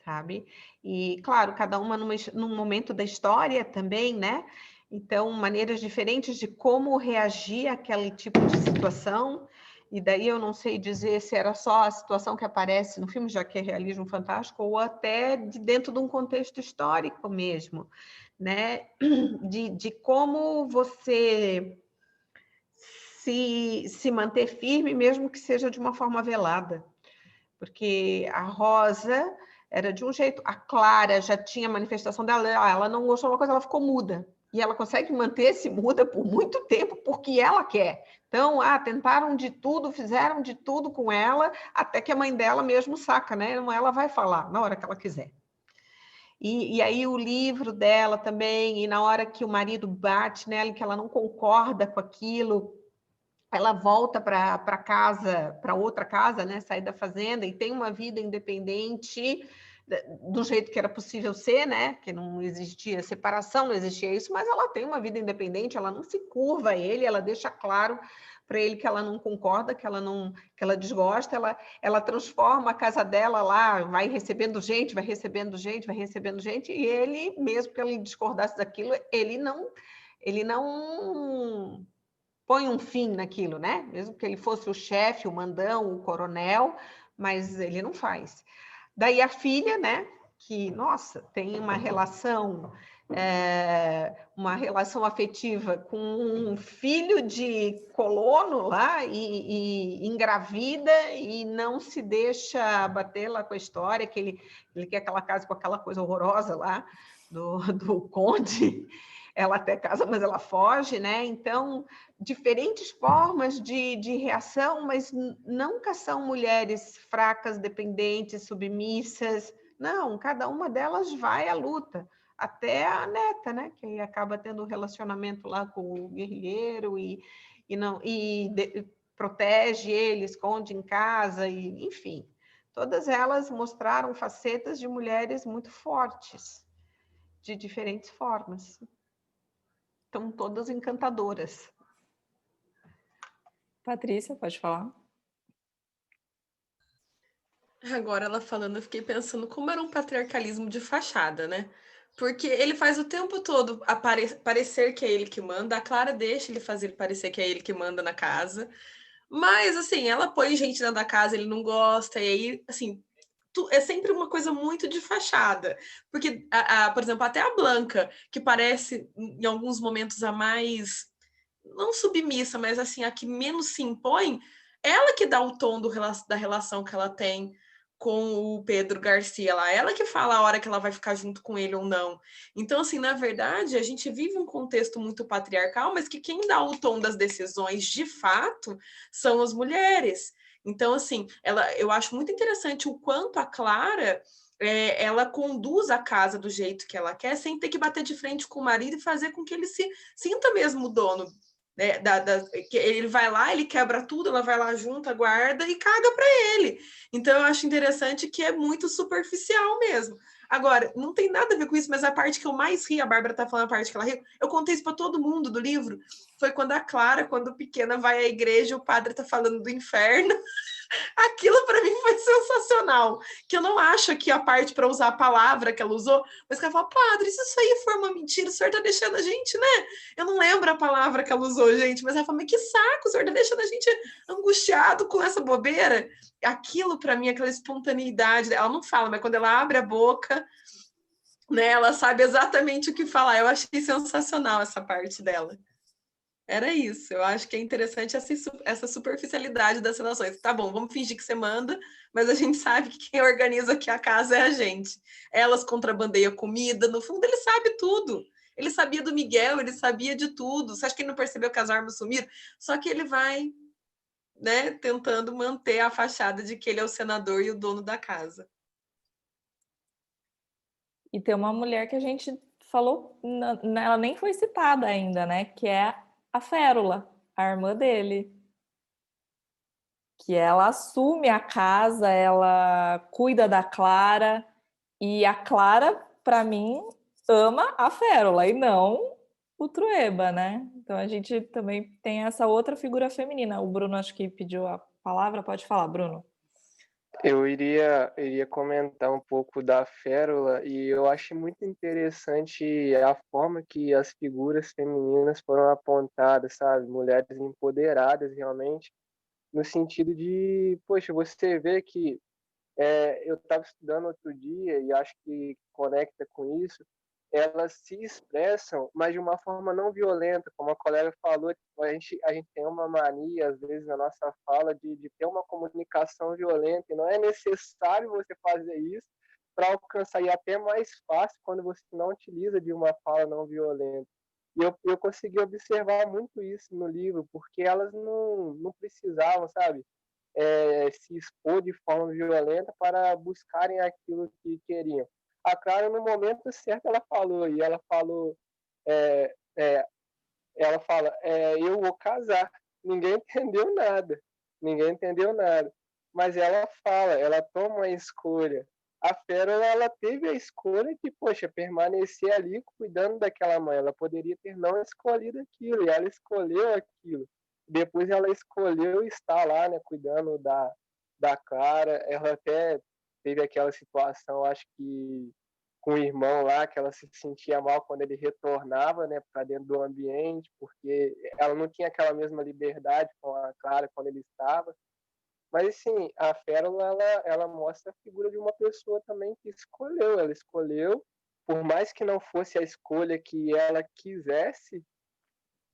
sabe? E, claro, cada uma num momento da história também, né? Então, maneiras diferentes de como reagir àquele tipo de situação. E daí eu não sei dizer se era só a situação que aparece no filme, já que é realismo fantástico, ou até dentro de um contexto histórico mesmo, né? De como você se manter firme, mesmo que seja de uma forma velada. Porque a Rosa era de um jeito, a Clara já tinha manifestação dela, ela não gostou de uma coisa, ela ficou muda. E ela consegue manter-se muda por muito tempo, porque ela quer. Então, tentaram de tudo, fizeram de tudo com ela, até que a mãe dela mesmo saca, né? Ela vai falar na hora que ela quiser. E aí o livro dela também, e na hora que o marido bate nela, que ela não concorda com aquilo, ela volta para casa, para outra casa, né, sair da fazenda e tem uma vida independente do jeito que era possível ser, né, que não existia separação, não existia isso, mas ela tem uma vida independente, ela não se curva a ele, ela deixa claro para ele que ela não concorda, que ela desgosta, ela transforma a casa dela lá, vai recebendo gente, e ele, mesmo que ele discordasse daquilo, ele não põe um fim naquilo, né? Mesmo que ele fosse o chefe, o mandão, o coronel, mas ele não faz. Daí a filha, né? Que, nossa, tem uma relação afetiva com um filho de colono lá e engravida e não se deixa bater lá com a história, que ele quer que ela case com aquela coisa horrorosa lá do conde. Ela até casa, mas ela foge, né? Então, diferentes formas de reação, mas nunca são mulheres fracas, dependentes, submissas. Não, cada uma delas vai à luta. Até a neta, né? Que acaba tendo um relacionamento lá com o guerrilheiro protege ele, esconde em casa, enfim. Todas elas mostraram facetas de mulheres muito fortes, de diferentes formas. Estão todas encantadoras. Patrícia, pode falar? Agora ela falando, eu fiquei pensando como era um patriarcalismo de fachada, né? Porque ele faz o tempo todo parecer que é ele que manda, a Clara deixa ele fazer parecer que é ele que manda na casa. Mas, assim, ela põe gente dentro da casa, ele não gosta, e aí, assim, é sempre uma coisa muito de fachada. Porque, por exemplo, até a Blanca, que parece, em alguns momentos, a mais, não submissa, mas, assim, a que menos se impõe, ela que dá o tom da relação que ela tem com o Pedro Garcia lá. Ela que fala a hora que ela vai ficar junto com ele ou não. Então, assim, na verdade, a gente vive um contexto muito patriarcal, mas que quem dá o tom das decisões, de fato, são as mulheres. Então, assim, eu acho muito interessante o quanto a Clara ela conduz a casa do jeito que ela quer, sem ter que bater de frente com o marido e fazer com que ele se sinta mesmo o dono. Né, que ele vai lá, ele quebra tudo, ela vai lá junto, guarda e caga para ele. Então, eu acho interessante que é muito superficial mesmo. Agora, não tem nada a ver com isso, mas a parte que eu mais ri, a Bárbara tá falando a parte que ela riu, eu contei isso para todo mundo do livro, foi quando a Clara, quando pequena, vai à igreja, o padre tá falando do inferno. Aquilo para mim foi sensacional. Que eu não acho que a parte para usar a palavra que ela usou, mas que ela fala, padre, se isso aí for uma mentira, o senhor tá deixando a gente, né? Eu não lembro a palavra que ela usou, gente, mas ela fala, mas que saco, o senhor tá deixando a gente angustiado com essa bobeira. Aquilo para mim, aquela espontaneidade, ela não fala, mas quando ela abre a boca, né, ela sabe exatamente o que falar. Eu achei sensacional essa parte dela. Era isso. Eu acho que é interessante essa superficialidade das relações. Tá bom, vamos fingir que você manda, mas a gente sabe que quem organiza aqui a casa é a gente. Elas contrabandeiam comida, no fundo ele sabe tudo. Ele sabia do Miguel, ele sabia de tudo. Você acha que ele não percebeu que as armas sumiram? Só que ele vai, né, tentando manter a fachada de que ele é o senador e o dono da casa. E tem uma mulher que a gente falou, ela nem foi citada ainda, né? Que é a Férula, a irmã dele. Que ela assume a casa, ela cuida da Clara, e a Clara, para mim, ama a Férula e não o Trueba, né? Então a gente também tem essa outra figura feminina. O Bruno acho que pediu a palavra, pode falar, Bruno. Eu iria comentar um pouco da Férula e eu acho muito interessante a forma que as figuras femininas foram apontadas, sabe? Mulheres empoderadas realmente, no sentido de, poxa, você vê que eu estava estudando outro dia e acho que conecta com isso, elas se expressam, mas de uma forma não violenta, como a colega falou, a gente tem uma mania, às vezes, na nossa fala, de ter uma comunicação violenta, e não é necessário você fazer isso para alcançar, e até mais fácil quando você não utiliza de uma fala não violenta. E eu consegui observar muito isso no livro, porque elas não precisavam, sabe, se expor de forma violenta para buscarem aquilo que queriam. A Clara, no momento certo, ela falou, e ela falou, é, é, ela fala, eu vou casar. Ninguém entendeu nada, ninguém entendeu nada. Mas ela fala, ela toma a escolha. A Férula, ela teve a escolha de, poxa, permanecer ali cuidando daquela mãe. Ela poderia ter não escolhido aquilo, e ela escolheu aquilo. Depois ela escolheu estar lá, né, cuidando da Clara. Ela até teve aquela situação, acho que com o irmão lá, que ela se sentia mal quando ele retornava, né, para dentro do ambiente, porque ela não tinha aquela mesma liberdade com a Clara quando ele estava. Mas, assim, a Férula, ela mostra a figura de uma pessoa também que escolheu. Ela escolheu, por mais que não fosse a escolha que ela quisesse,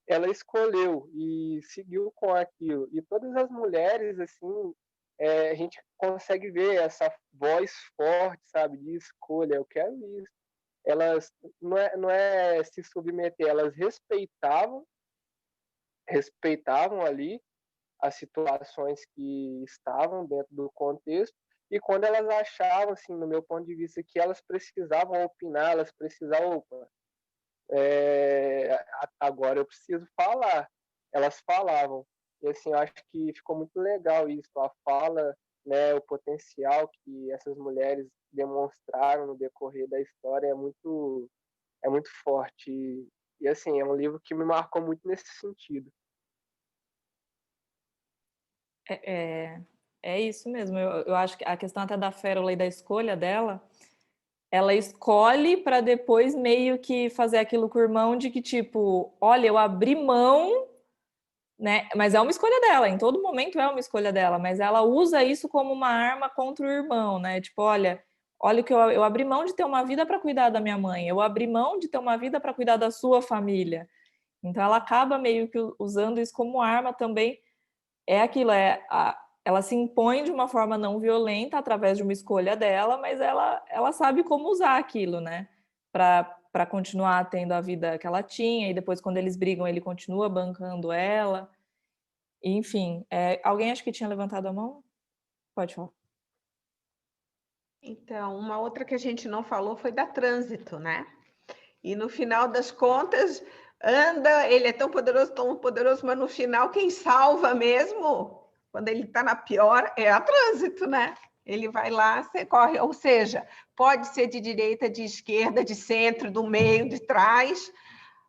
ela escolheu e seguiu com aquilo. E todas as mulheres, assim, a gente consegue ver essa voz forte, sabe, de escolha. Eu quero isso. Elas não é se submeter, elas respeitavam ali as situações que estavam dentro do contexto, e quando elas achavam, assim, no meu ponto de vista, que elas precisavam opinar, elas precisavam, opa, agora eu preciso falar. Elas falavam. E assim, eu acho que ficou muito legal isso, a fala, né, o potencial que essas mulheres demonstraram no decorrer da história é muito forte. E assim, é um livro que me marcou muito nesse sentido. É isso mesmo. Eu acho que a questão até da Férula e da escolha dela, ela escolhe para depois meio que fazer aquilo com o irmão de que, tipo, olha, eu abri mão né? Mas é uma escolha dela, em todo momento é uma escolha dela, mas ela usa isso como uma arma contra o irmão, né? Tipo, olha o que eu abri mão de ter uma vida para cuidar da minha mãe, eu abri mão de ter uma vida para cuidar da sua família. Então ela acaba meio que usando isso como arma também. É aquilo, ela se impõe de uma forma não violenta através de uma escolha dela, mas ela sabe como usar aquilo, né? Para continuar tendo a vida que ela tinha, e depois, quando eles brigam, ele continua bancando ela. Enfim, alguém acho que tinha levantado a mão? Pode falar. Então, uma outra que a gente não falou foi da Trânsito, né? E no final das contas, ele é tão poderoso, mas no final quem salva mesmo, quando ele está na pior, é a Trânsito, né? Ele vai lá, você corre, ou seja, pode ser de direita, de esquerda, de centro, do meio, de trás.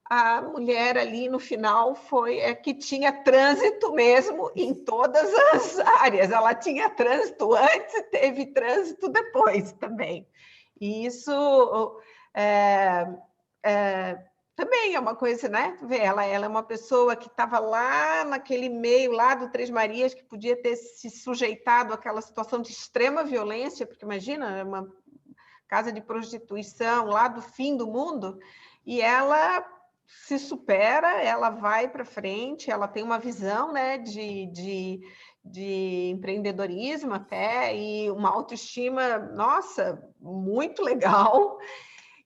A mulher ali no final foi que tinha trânsito mesmo em todas as áreas. Ela tinha trânsito antes e teve trânsito depois também. E isso também é uma coisa, né? Ela é uma pessoa que estava lá naquele meio, lá do Três Marias, que podia ter se sujeitado àquela situação de extrema violência, porque imagina, é uma casa de prostituição lá do fim do mundo, e ela se supera, ela vai para frente, ela tem uma visão, né, de empreendedorismo até, e uma autoestima, nossa, muito legal,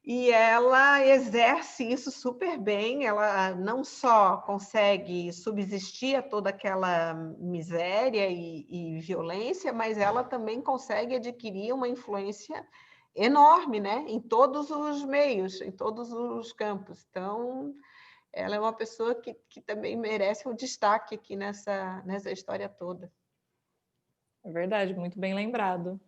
e ela exerce isso super bem, ela não só consegue subsistir a toda aquela miséria e violência, mas ela também consegue adquirir uma influência enorme, né? Em todos os meios, em todos os campos. Então, ela é uma pessoa que também merece um destaque aqui nessa história toda. É verdade, muito bem lembrado.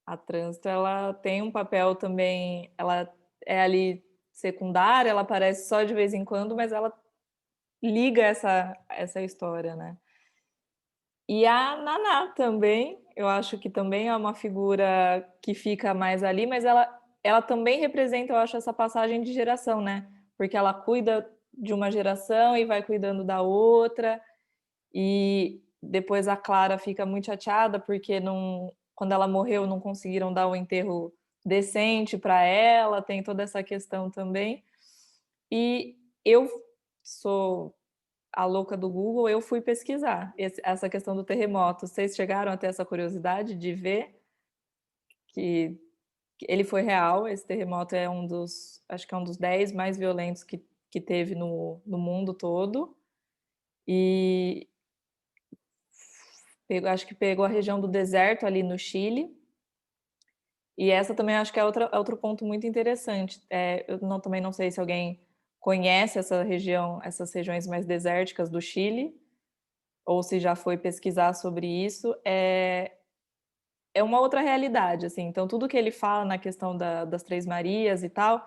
A Trânsito, ela tem um papel também, ela é ali secundária, ela aparece só de vez em quando, mas ela liga essa história, né? E a Naná também, eu acho que também é uma figura que fica mais ali, mas ela também representa, eu acho, essa passagem de geração, né? Porque ela cuida de uma geração e vai cuidando da outra, e depois a Clara fica muito chateada porque quando ela morreu não conseguiram dar o enterro decente para ela, tem toda essa questão também. E eu sou a louca do Google, eu fui pesquisar essa questão do terremoto. Vocês chegaram a ter essa curiosidade de ver que ele foi real? Esse terremoto é acho que é um dos 10 mais violentos que teve no mundo todo. E acho que pegou a região do deserto ali no Chile. E essa também acho que é outro ponto muito interessante. Eu também não sei se alguém conhece essas regiões mais desérticas do Chile, ou se já foi pesquisar sobre isso. É uma outra realidade, assim. Então, tudo que ele fala na questão das Três Marias e tal,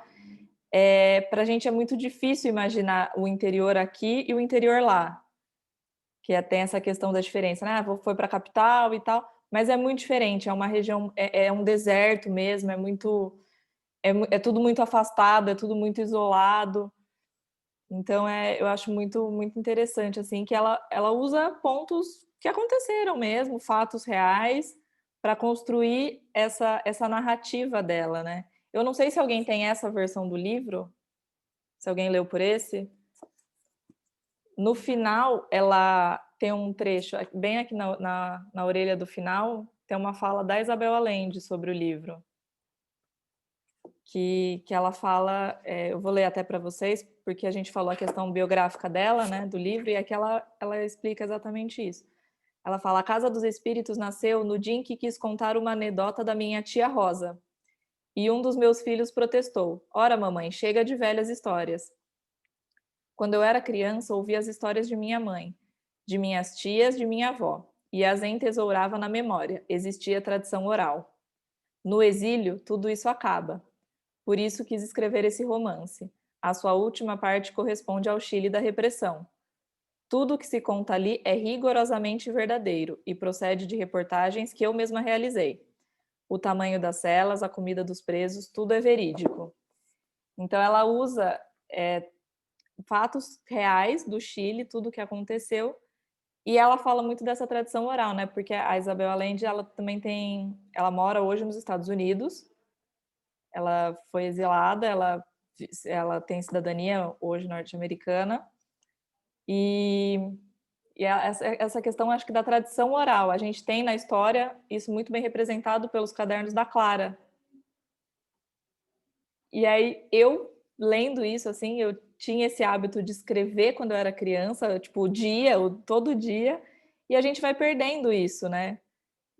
para a gente é muito difícil imaginar o interior aqui e o interior lá, que tem essa questão da diferença, né? Foi para a capital e tal, mas é muito diferente. É uma região, é um deserto mesmo, é tudo muito afastado, é tudo muito isolado. Então, eu acho muito, muito interessante, assim, que ela usa pontos que aconteceram mesmo, fatos reais, para construir essa narrativa dela, né? Eu não sei se alguém tem essa versão do livro, se alguém leu por esse. No final, ela tem um trecho, bem aqui na orelha do final, tem uma fala da Isabel Allende sobre o livro. Que ela fala, eu vou ler até para vocês, porque a gente falou a questão biográfica dela, né, do livro, e aqui ela explica exatamente isso. Ela fala: a Casa dos Espíritos nasceu no dia em que quis contar uma anedota da minha tia Rosa. E um dos meus filhos protestou: ora, mamãe, chega de velhas histórias. Quando eu era criança, ouvia as histórias de minha mãe, de minhas tias, de minha avó, e as entesourava na memória. Existia tradição oral. No exílio, tudo isso acaba. Por isso quis escrever esse romance. A sua última parte corresponde ao Chile da repressão. Tudo o que se conta ali é rigorosamente verdadeiro e procede de reportagens que eu mesma realizei. O tamanho das celas, a comida dos presos, tudo é verídico. Então ela usa fatos reais do Chile, tudo que aconteceu. E ela fala muito dessa tradição oral, né? Porque a Isabel Allende, ela também ela mora hoje nos Estados Unidos. Ela foi exilada, ela tem cidadania hoje norte-americana. E essa questão, acho que da tradição oral. A gente tem na história isso muito bem representado pelos cadernos da Clara. E aí, eu lendo isso, assim, eu tinha esse hábito de escrever quando eu era criança, tipo, todo dia, e a gente vai perdendo isso, né?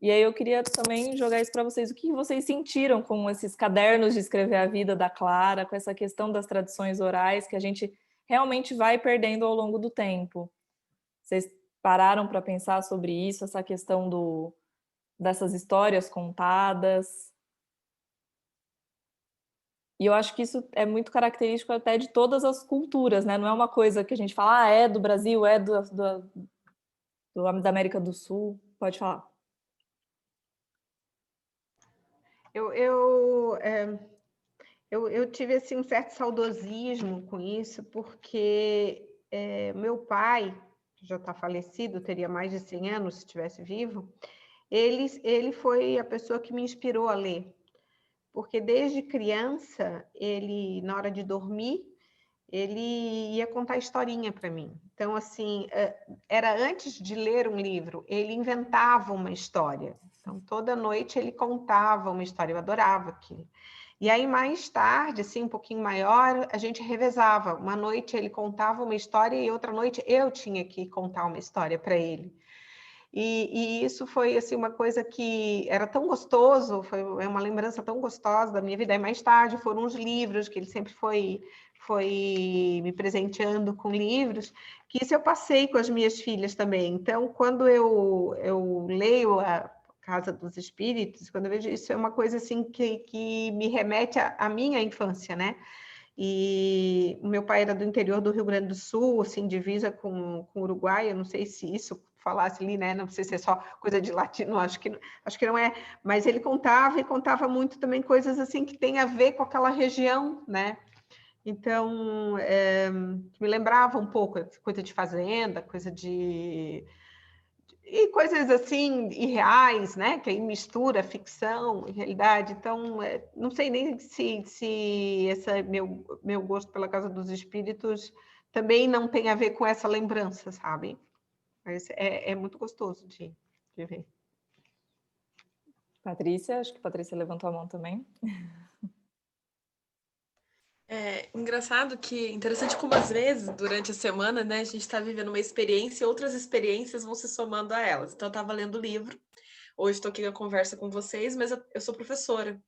E aí eu queria também jogar isso para vocês. O que vocês sentiram com esses cadernos de escrever a vida da Clara, com essa questão das tradições orais que a gente realmente vai perdendo ao longo do tempo? Vocês pararam para pensar sobre isso, essa questão dessas histórias contadas? E eu acho que isso é muito característico até de todas as culturas, né? Não é uma coisa que a gente fala, é do Brasil, é da América do Sul. Pode falar. Eu tive assim, um certo saudosismo com isso, porque meu pai, que já está falecido, teria mais de 100 anos se estivesse vivo, ele foi a pessoa que me inspirou a ler. Porque desde criança, ele, na hora de dormir, ele ia contar historinha para mim. Então, assim, era antes de ler um livro, ele inventava uma história. Então, toda noite ele contava uma história, eu adorava aquilo. E aí, mais tarde, assim, um pouquinho maior, a gente revezava. Uma noite ele contava uma história e outra noite eu tinha que contar uma história para ele. E isso foi assim, uma coisa que era tão gostoso, foi uma lembrança tão gostosa da minha vida. E mais tarde foram os livros, que ele sempre foi me presenteando com livros, que isso eu passei com as minhas filhas também. Então, quando eu leio a Casa dos Espíritos, quando eu vejo isso, é uma coisa assim que me remete à minha infância, né? E o meu pai era do interior do Rio Grande do Sul, assim, divisa com o Uruguai. Eu não sei se isso falasse ali, né? Não sei se é só coisa de latino, acho que não é. Mas ele contava, e contava muito também coisas assim que tem a ver com aquela região, né? Então, me lembrava um pouco coisa de fazenda, e coisas assim irreais, né? Que aí mistura ficção e realidade. Então, não sei nem se esse meu gosto pela Casa dos Espíritos também não tem a ver com essa lembrança, sabe? Mas é muito gostoso de ver. Patrícia, acho que a Patrícia levantou a mão também. É engraçado que, interessante como às vezes, durante a semana, né, a gente está vivendo uma experiência e outras experiências vão se somando a elas. Então, eu estava lendo o livro, hoje estou aqui na conversa com vocês, mas eu sou professora.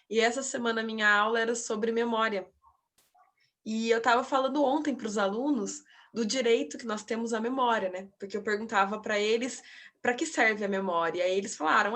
E essa semana a minha aula era sobre memória. E eu estava falando ontem para os alunos do direito que nós temos à memória, né? Porque eu perguntava para eles para que serve a memória. E aí eles falaram,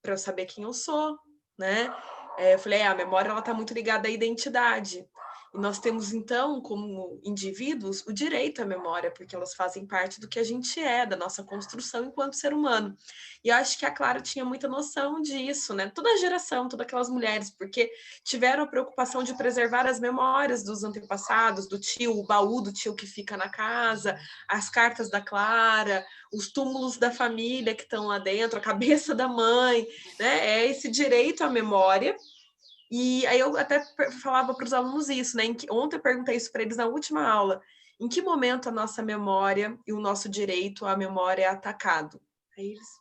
para eu saber quem eu sou, né? Eu falei, a memória ela está muito ligada à identidade. E nós temos, então, como indivíduos, o direito à memória, porque elas fazem parte do que a gente é, da nossa construção enquanto ser humano. E eu acho que a Clara tinha muita noção disso, né? Toda a geração, todas aquelas mulheres, porque tiveram a preocupação de preservar as memórias dos antepassados, do tio, o baú do tio que fica na casa, as cartas da Clara, os túmulos da família que estão lá dentro, a cabeça da mãe, né? É esse direito à memória. E aí eu até falava para os alunos isso, né? Ontem eu perguntei isso para eles na última aula. Em que momento a nossa memória e o nosso direito à memória é atacado? Aí eles...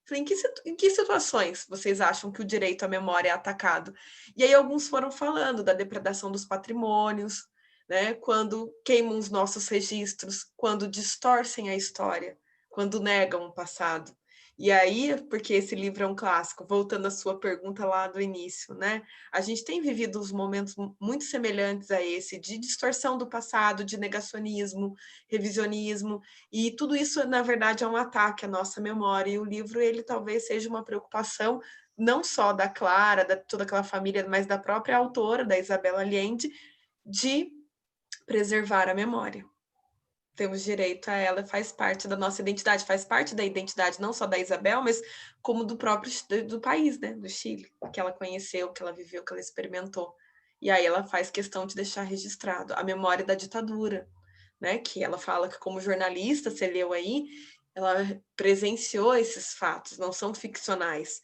Falei, em que situações vocês acham que o direito à memória é atacado? E aí alguns foram falando da depredação dos patrimônios, né? Quando queimam os nossos registros, quando distorcem a história, quando negam o passado. E aí, porque esse livro é um clássico, voltando à sua pergunta lá do início, né? A gente tem vivido uns momentos muito semelhantes a esse, de distorção do passado, de negacionismo, revisionismo, e tudo isso, na verdade, é um ataque à nossa memória. E o livro, ele talvez seja uma preocupação não só da Clara, da toda aquela família, mas da própria autora, da Isabel Allende, de preservar a memória. Temos direito a ela, faz parte da nossa identidade, faz parte da identidade não só da Isabel, mas como do próprio do país, né, do Chile, que ela conheceu, que ela viveu, que ela experimentou. E aí ela faz questão de deixar registrado a memória da ditadura, né? Que ela fala que, como jornalista, você leu aí, ela presenciou esses fatos, não são ficcionais.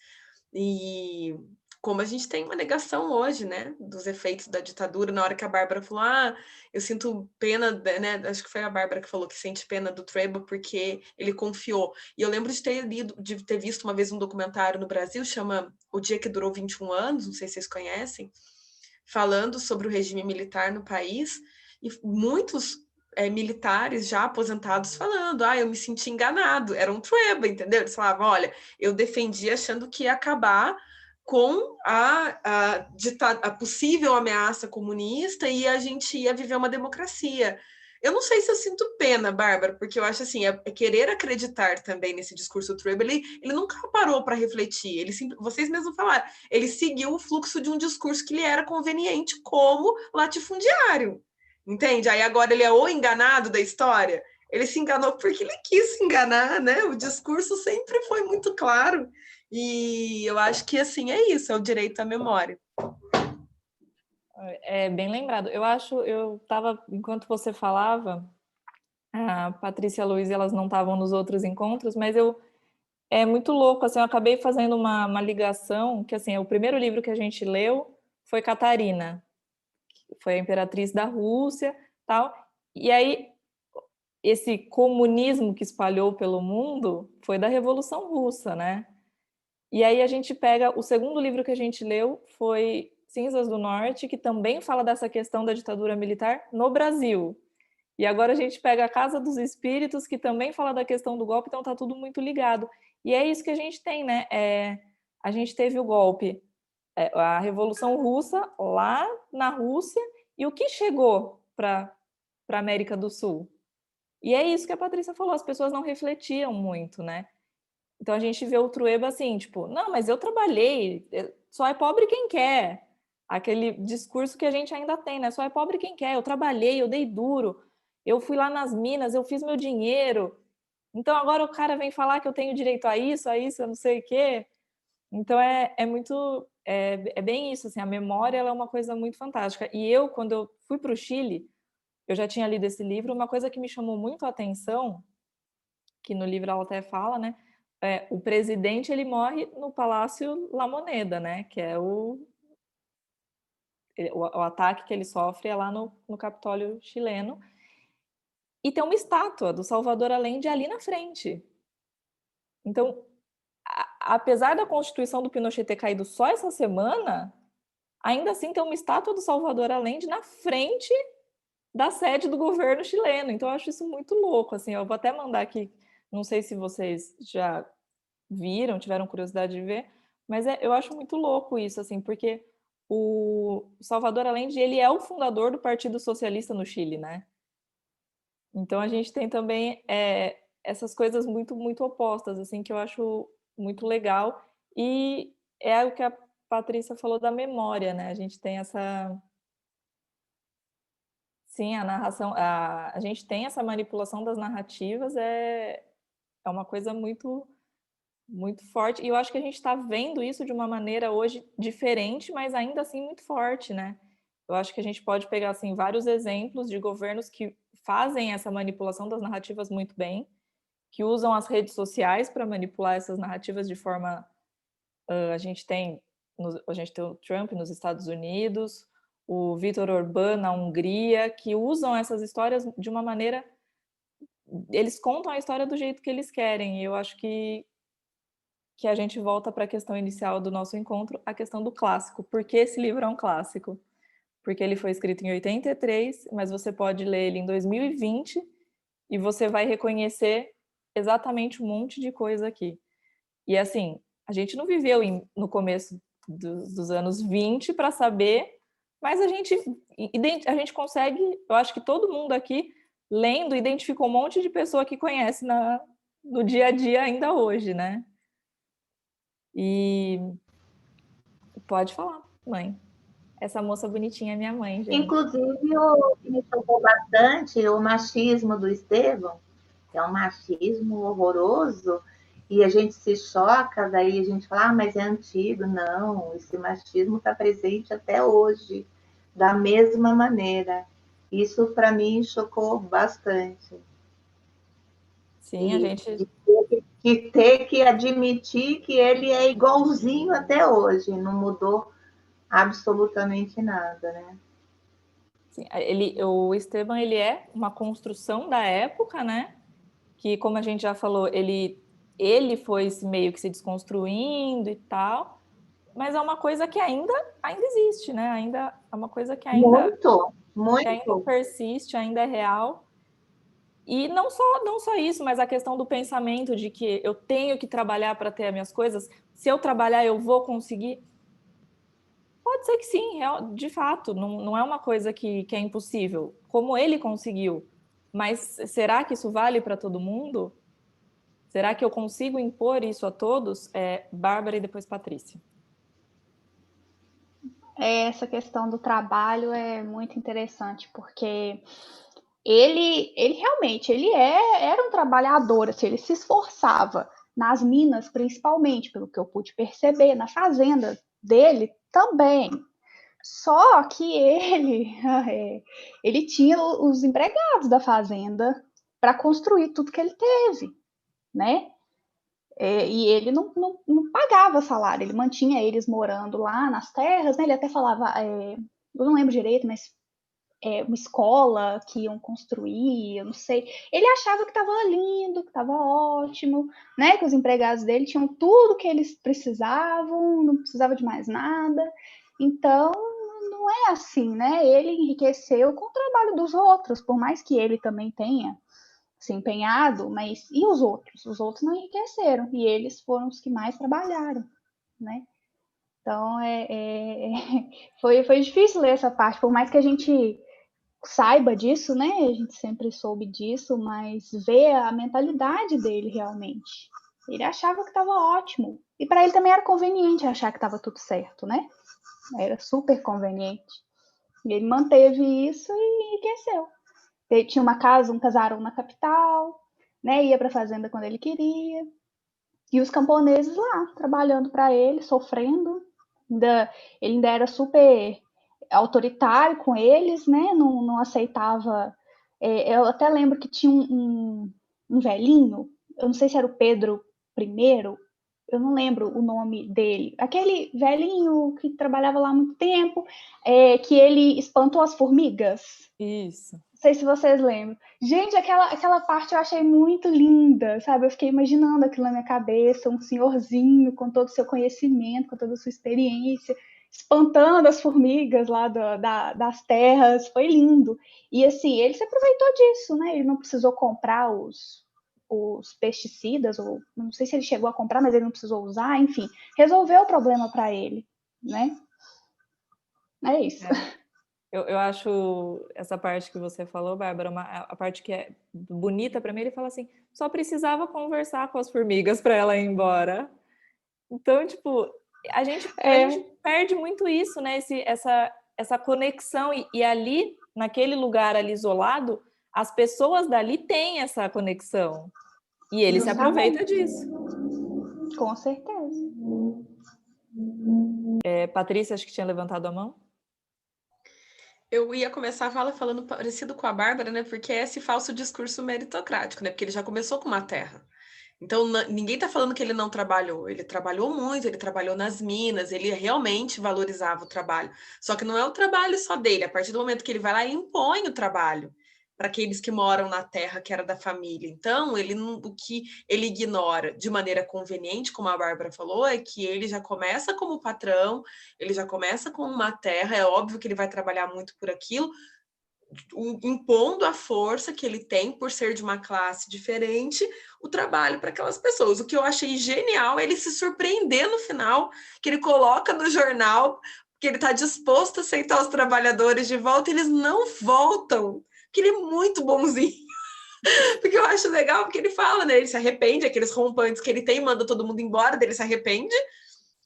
E como a gente tem uma negação hoje, né, dos efeitos da ditadura, na hora que a Bárbara falou, eu sinto pena, né, acho que foi a Bárbara que falou que sente pena do Treba porque ele confiou. E eu lembro de ter visto uma vez um documentário no Brasil, chama O Dia que Durou 21 Anos, não sei se vocês conhecem, falando sobre o regime militar no país, e muitos militares já aposentados falando, eu me senti enganado, era um Trueba, entendeu? Eles falavam, olha, eu defendi achando que ia acabar com a possível ameaça comunista e a gente ia viver uma democracia. Eu não sei se eu sinto pena, Bárbara, porque eu acho assim, é querer acreditar também nesse discurso Trueba, ele nunca parou para refletir, vocês mesmos falaram, ele seguiu o fluxo de um discurso que lhe era conveniente como latifundiário, entende? Aí agora ele é o enganado da história, ele se enganou porque ele quis se enganar, né? O discurso sempre foi muito claro, e eu acho que, assim, é isso, é o direito à memória. É bem lembrado. Eu estava, enquanto você falava, a Patrícia e a Luísa, elas não estavam nos outros encontros, mas é muito louco, assim, eu acabei fazendo uma ligação, que, assim, o primeiro livro que a gente leu foi Catarina, foi a imperatriz da Rússia, tal, e aí esse comunismo que espalhou pelo mundo foi da Revolução Russa, né? E aí a gente pega, o segundo livro que a gente leu foi Cinzas do Norte, que também fala dessa questão da ditadura militar no Brasil. E agora a gente pega A Casa dos Espíritos, que também fala da questão do golpe, então tá tudo muito ligado. E é isso que a gente tem, né? A gente teve o golpe, a Revolução Russa lá na Rússia, e o que chegou para a América do Sul? E é isso que a Patrícia falou, as pessoas não refletiam muito, né? Então a gente vê o Trueba assim, tipo, não, mas eu trabalhei, só é pobre quem quer. Aquele discurso que a gente ainda tem, né? Só é pobre quem quer, eu trabalhei, eu dei duro, eu fui lá nas minas, eu fiz meu dinheiro. Então agora o cara vem falar que eu tenho direito a isso, eu não sei o quê. Então é bem isso, assim, a memória ela é uma coisa muito fantástica. E eu, quando eu fui para o Chile, eu já tinha lido esse livro, uma coisa que me chamou muito a atenção, que no livro ela até fala, né? O presidente ele morre no Palácio La Moneda, né? Que é o ataque que ele sofre é lá no Capitólio chileno. E tem uma estátua do Salvador Allende ali na frente. Então, apesar da Constituição do Pinochet ter caído só essa semana, ainda assim tem uma estátua do Salvador Allende na frente da sede do governo chileno. Então, eu acho isso muito louco. Assim, eu vou até mandar aqui, não sei se vocês já viram, tiveram curiosidade de ver, mas eu acho muito louco isso, assim, porque o Salvador Allende, ele é o fundador do Partido Socialista no Chile, né? Então a gente tem também essas coisas muito, muito opostas, assim, que eu acho muito legal, e é o que a Patrícia falou da memória, né? A gente tem essa... Sim, a narração, a gente tem essa manipulação das narrativas, é uma coisa muito muito forte, e eu acho que a gente está vendo isso de uma maneira hoje diferente, mas ainda assim muito forte, né? Eu acho que a gente pode pegar assim vários exemplos de governos que fazem essa manipulação das narrativas muito bem, que usam as redes sociais para manipular essas narrativas de forma... a gente tem o Trump nos Estados Unidos, o Viktor Orbán na Hungria, que usam essas histórias de uma maneira... Eles contam a história do jeito que eles querem, e eu acho que a gente volta para a questão inicial do nosso encontro, a questão do clássico. Por que esse livro é um clássico? Porque ele foi escrito em 83, mas você pode ler ele em 2020 e você vai reconhecer exatamente um monte de coisa aqui. E assim, a gente não viveu no começo dos anos 20 para saber, mas a gente consegue, eu acho que todo mundo aqui, lendo, identificou um monte de pessoa que conhece no dia a dia ainda hoje, né? E pode falar, mãe. Essa moça bonitinha é minha mãe, gente. Inclusive, o que me chocou bastante, o machismo do Estevão, que é um machismo horroroso, e a gente se choca, daí a gente fala, mas é antigo. Não, esse machismo está presente até hoje, da mesma maneira. Isso, para mim, chocou bastante. Sim, a gente... E ter que admitir que ele é igualzinho até hoje, não mudou absolutamente nada, né? Sim, o Esteban, ele é uma construção da época, né? Que, como a gente já falou, ele foi meio que se desconstruindo e tal, mas é uma coisa que ainda existe, né? Ainda é uma coisa que ainda persiste, ainda é real. E não só isso, mas a questão do pensamento de que eu tenho que trabalhar para ter as minhas coisas. Se eu trabalhar, eu vou conseguir. Pode ser que sim, de fato, não é uma coisa que é impossível, como ele conseguiu. Mas será que isso vale para todo mundo? Será que eu consigo impor isso a todos? Bárbara e depois Patrícia. Essa questão do trabalho é muito interessante, porque ele realmente era um trabalhador, assim, ele se esforçava nas minas, principalmente, pelo que eu pude perceber, na fazenda dele também. Só que ele tinha os empregados da fazenda para construir tudo que ele teve, né? E ele não pagava salário, ele mantinha eles morando lá nas terras, né? Ele até falava, eu não lembro direito, mas uma escola que iam construir, eu não sei. Ele achava que estava lindo, que estava ótimo, né? Que os empregados dele tinham tudo que eles precisavam, não precisava de mais nada. Então, não é assim, né? Ele enriqueceu com o trabalho dos outros, por mais que ele também tenha se empenhado, mas e os outros? Os outros não enriqueceram, e eles foram os que mais trabalharam, né? Então, foi difícil ler essa parte, por mais que a gente saiba disso, né? A gente sempre soube disso, mas ver a mentalidade dele realmente. Ele achava que estava ótimo. E para ele também era conveniente achar que estava tudo certo, né? Era super conveniente. E ele manteve isso e enriqueceu. Ele tinha uma casa, um casarão na capital, né? Ia para a fazenda quando ele queria. E os camponeses lá, trabalhando para ele, sofrendo. Ele ainda era super autoritário com eles, né? Não aceitava. Eu até lembro que tinha um velhinho, eu não sei se era o Pedro I, eu não lembro o nome dele. Aquele velhinho que trabalhava lá há muito tempo, que ele espantou as formigas. Isso. Não sei se vocês lembram. Gente, aquela parte eu achei muito linda, sabe? Eu fiquei imaginando aquilo na minha cabeça, um senhorzinho com todo o seu conhecimento, com toda a sua experiência, espantando as formigas lá das terras. Foi lindo. E assim, ele se aproveitou disso, né? Ele não precisou comprar os pesticidas, ou não sei se ele chegou a comprar, mas ele não precisou usar, enfim, resolveu o problema para ele, né? É isso. Eu acho essa parte que você falou, Bárbara, a parte que é bonita para mim, ele fala assim, só precisava conversar com as formigas para ela ir embora. Então, tipo, a gente perde muito isso, né? Essa conexão. E ali, naquele lugar ali isolado, as pessoas dali têm essa conexão. E ele se aproveita disso. Com certeza. Patrícia, acho que tinha levantado a mão. Eu ia começar a fala falando parecido com a Bárbara, né? Porque é esse falso discurso meritocrático, né? Porque ele já começou com uma terra. Então, ninguém está falando que ele não trabalhou. Ele trabalhou muito, ele trabalhou nas minas, ele realmente valorizava o trabalho. Só que não é o trabalho só dele. A partir do momento que ele vai lá, ele impõe o trabalho para aqueles que moram na terra que era da família. Então, o que ele ignora de maneira conveniente, como a Bárbara falou, é que ele já começa como patrão, ele já começa com uma terra, é óbvio que ele vai trabalhar muito por aquilo, impondo a força que ele tem por ser de uma classe diferente, o trabalho para aquelas pessoas. O que eu achei genial é ele se surpreender no final, que ele coloca no jornal que ele está disposto a aceitar os trabalhadores de volta, e eles não voltam, que ele é muito bonzinho. Porque eu acho legal, porque ele fala, né? Ele se arrepende, aqueles rompantes que ele tem, manda todo mundo embora, dele se arrepende.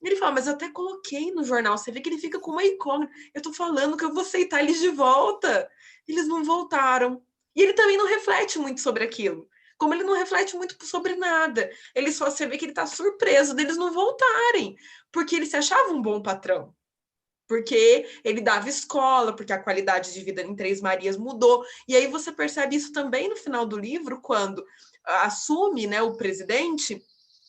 E ele fala, mas eu até coloquei no jornal, você vê que ele fica com uma incógnita. Eu tô falando que eu vou aceitar eles de volta. Eles não voltaram. E ele também não reflete muito sobre aquilo. Como ele não reflete muito sobre nada. Ele só, você vê que ele tá surpreso deles não voltarem. Porque ele se achava um bom patrão. porque ele dava escola, porque a qualidade de vida em Três Marias mudou. E aí você percebe isso também no final do livro, quando assume, né, o presidente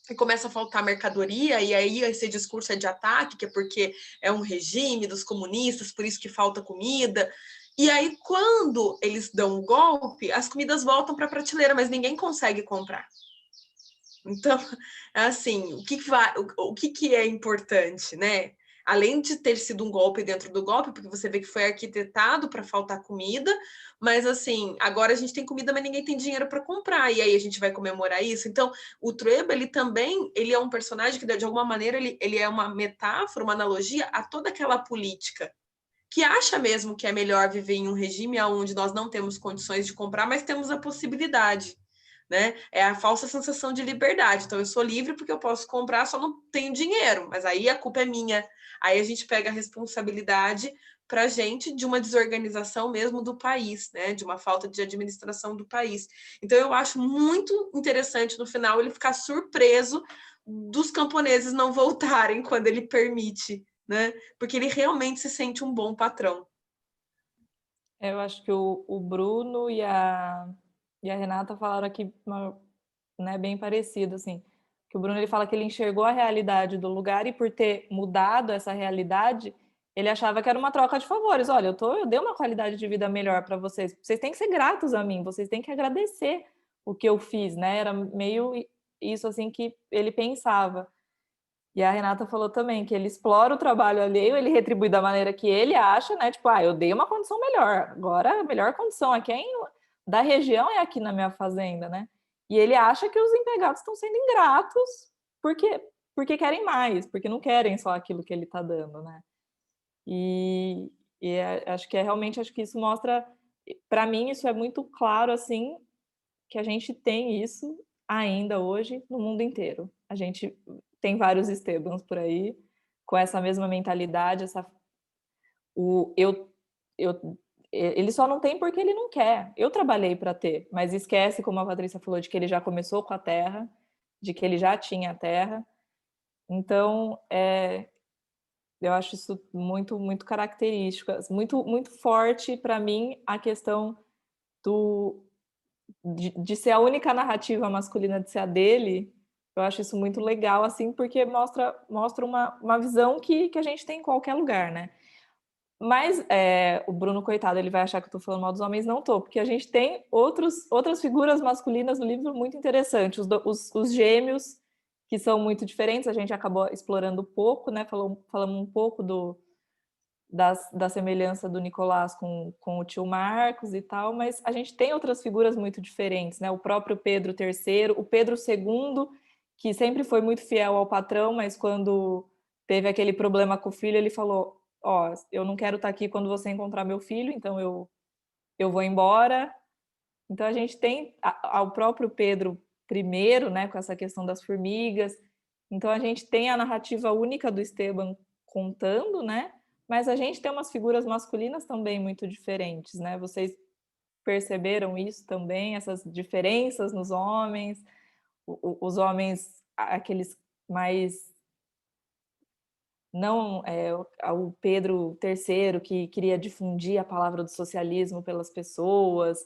e começa a faltar mercadoria, e aí esse discurso é de ataque, que é porque é um regime dos comunistas, por isso que falta comida. E aí, quando eles dão um golpe, as comidas voltam para a prateleira, mas ninguém consegue comprar. Então, assim, o que é importante, né? Além de ter sido um golpe dentro do golpe, porque você vê que foi arquitetado para faltar comida, mas assim, agora a gente tem comida, mas ninguém tem dinheiro para comprar, e aí a gente vai comemorar isso. Então, o Trueba, ele é um personagem que, de alguma maneira, ele é uma metáfora, uma analogia a toda aquela política que acha mesmo que é melhor viver em um regime onde nós não temos condições de comprar, mas temos a possibilidade. Né? É a falsa sensação de liberdade. Então, eu sou livre porque eu posso comprar, só não tenho dinheiro, mas aí a culpa é minha. Aí a gente pega a responsabilidade para a gente de uma desorganização mesmo do país, né? De uma falta de administração do país. Então, eu acho muito interessante no final ele ficar surpreso dos camponeses não voltarem quando ele permite, né? Porque ele realmente se sente um bom patrão. Eu acho que o Bruno e a Renata falaram aqui, né, bem parecido, assim, que o Bruno ele fala que ele enxergou a realidade do lugar e por ter mudado essa realidade, ele achava que era uma troca de favores. Olha, eu dei uma qualidade de vida melhor para vocês. Vocês têm que ser gratos a mim, vocês têm que agradecer o que eu fiz, né? Era meio isso assim que ele pensava. E a Renata falou também que ele explora o trabalho alheio, ele retribui da maneira que ele acha, né? Tipo, eu dei uma condição melhor, agora a melhor condição aqui da região é aqui na minha fazenda, né? E ele acha que os empregados estão sendo ingratos porque querem mais, porque não querem só aquilo que ele está dando, né? Acho que isso mostra, para mim, isso é muito claro, assim, que a gente tem isso ainda hoje no mundo inteiro. A gente tem vários Estebans por aí com essa mesma mentalidade, ele só não tem porque ele não quer. Eu trabalhei para ter, mas esquece, como a Patrícia falou, de que ele já começou com a terra, de que ele já tinha a terra. Então, eu acho isso muito, muito característico, muito, muito forte para mim a questão de ser a única narrativa masculina, de ser a dele. Eu acho isso muito legal, assim, porque mostra uma visão que a gente tem em qualquer lugar, né? Mas o Bruno, coitado, ele vai achar que eu estou falando mal dos homens, não estou, porque a gente tem outras figuras masculinas no livro muito interessantes, os gêmeos, que são muito diferentes, a gente acabou explorando pouco, né? Falamos um pouco da semelhança do Nicolás com o tio Marcos e tal, mas a gente tem outras figuras muito diferentes, né? O próprio Pedro III, o Pedro II, que sempre foi muito fiel ao patrão, mas quando teve aquele problema com o filho, ele falou: eu não quero estar aqui quando você encontrar meu filho, então eu vou embora. Então a gente tem ao próprio Pedro I, né, com essa questão das formigas. Então a gente tem a narrativa única do Esteban contando, né? Mas a gente tem umas figuras masculinas também muito diferentes, né? Vocês perceberam isso também, essas diferenças nos homens, os homens, aqueles mais não o Pedro III, que queria difundir a palavra do socialismo pelas pessoas,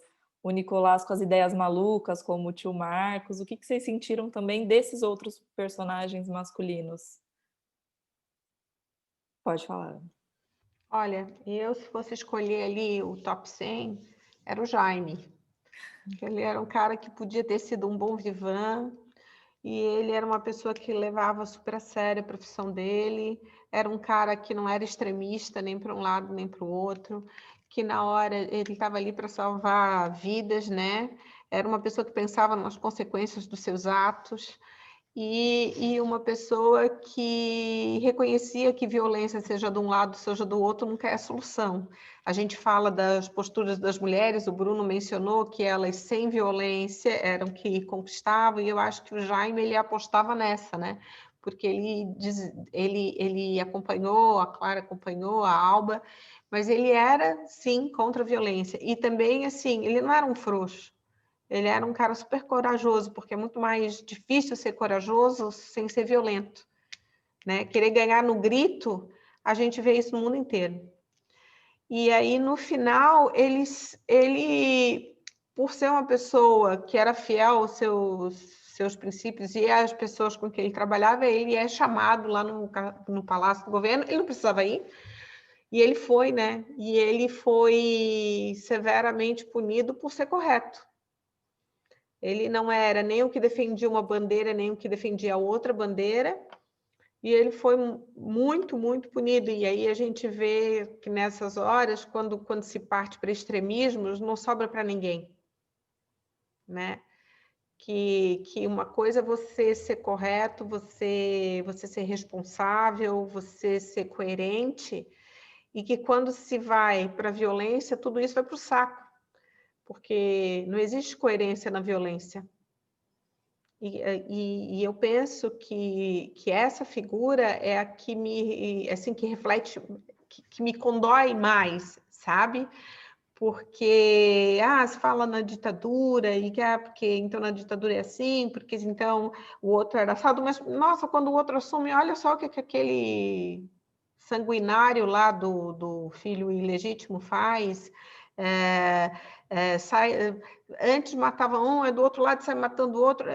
o Nicolás com as ideias malucas, como o tio Marcos. O que vocês sentiram também desses outros personagens masculinos? Pode falar. Olha, se fosse escolher ali o top 100, era o Jaime. Ele era um cara que podia ter sido um bom vivan, e ele era uma pessoa que levava super a sério a profissão dele, era um cara que não era extremista nem para um lado nem para o outro, que na hora ele estava ali para salvar vidas, né? Era uma pessoa que pensava nas consequências dos seus atos, e uma pessoa que reconhecia que violência, seja de um lado, seja do outro, nunca é a solução. A gente fala das posturas das mulheres, o Bruno mencionou que elas, sem violência, eram que conquistavam, e eu acho que o Jaime ele apostava nessa, né? Porque ele acompanhou, a Clara acompanhou, a Alba, mas ele era, sim, contra a violência. E também, assim, ele não era um frouxo. Ele era um cara super corajoso, porque é muito mais difícil ser corajoso sem ser violento, né? Querer ganhar no grito a gente vê isso no mundo inteiro. E aí, no final, ele, por ser uma pessoa que era fiel aos seus princípios e às pessoas com quem ele trabalhava, ele é chamado lá no Palácio do Governo, ele não precisava ir, e ele foi, né? E ele foi severamente punido por ser correto. Ele não era nem o que defendia uma bandeira, nem o que defendia outra bandeira, e ele foi muito, muito punido. E aí a gente vê que nessas horas, quando se parte para extremismos, não sobra para ninguém, né? Que uma coisa é você ser correto, você ser responsável, você ser coerente, e que quando se vai para a violência, tudo isso vai para o saco, porque não existe coerência na violência. E eu penso que essa figura é a que me, assim, que reflete, que me condói mais, sabe? Porque se fala na ditadura, e que porque então na ditadura é assim, porque então o outro era assado, mas nossa, quando o outro assume, olha só o que aquele sanguinário lá do filho ilegítimo faz. Antes matava um, do outro lado sai matando o outro,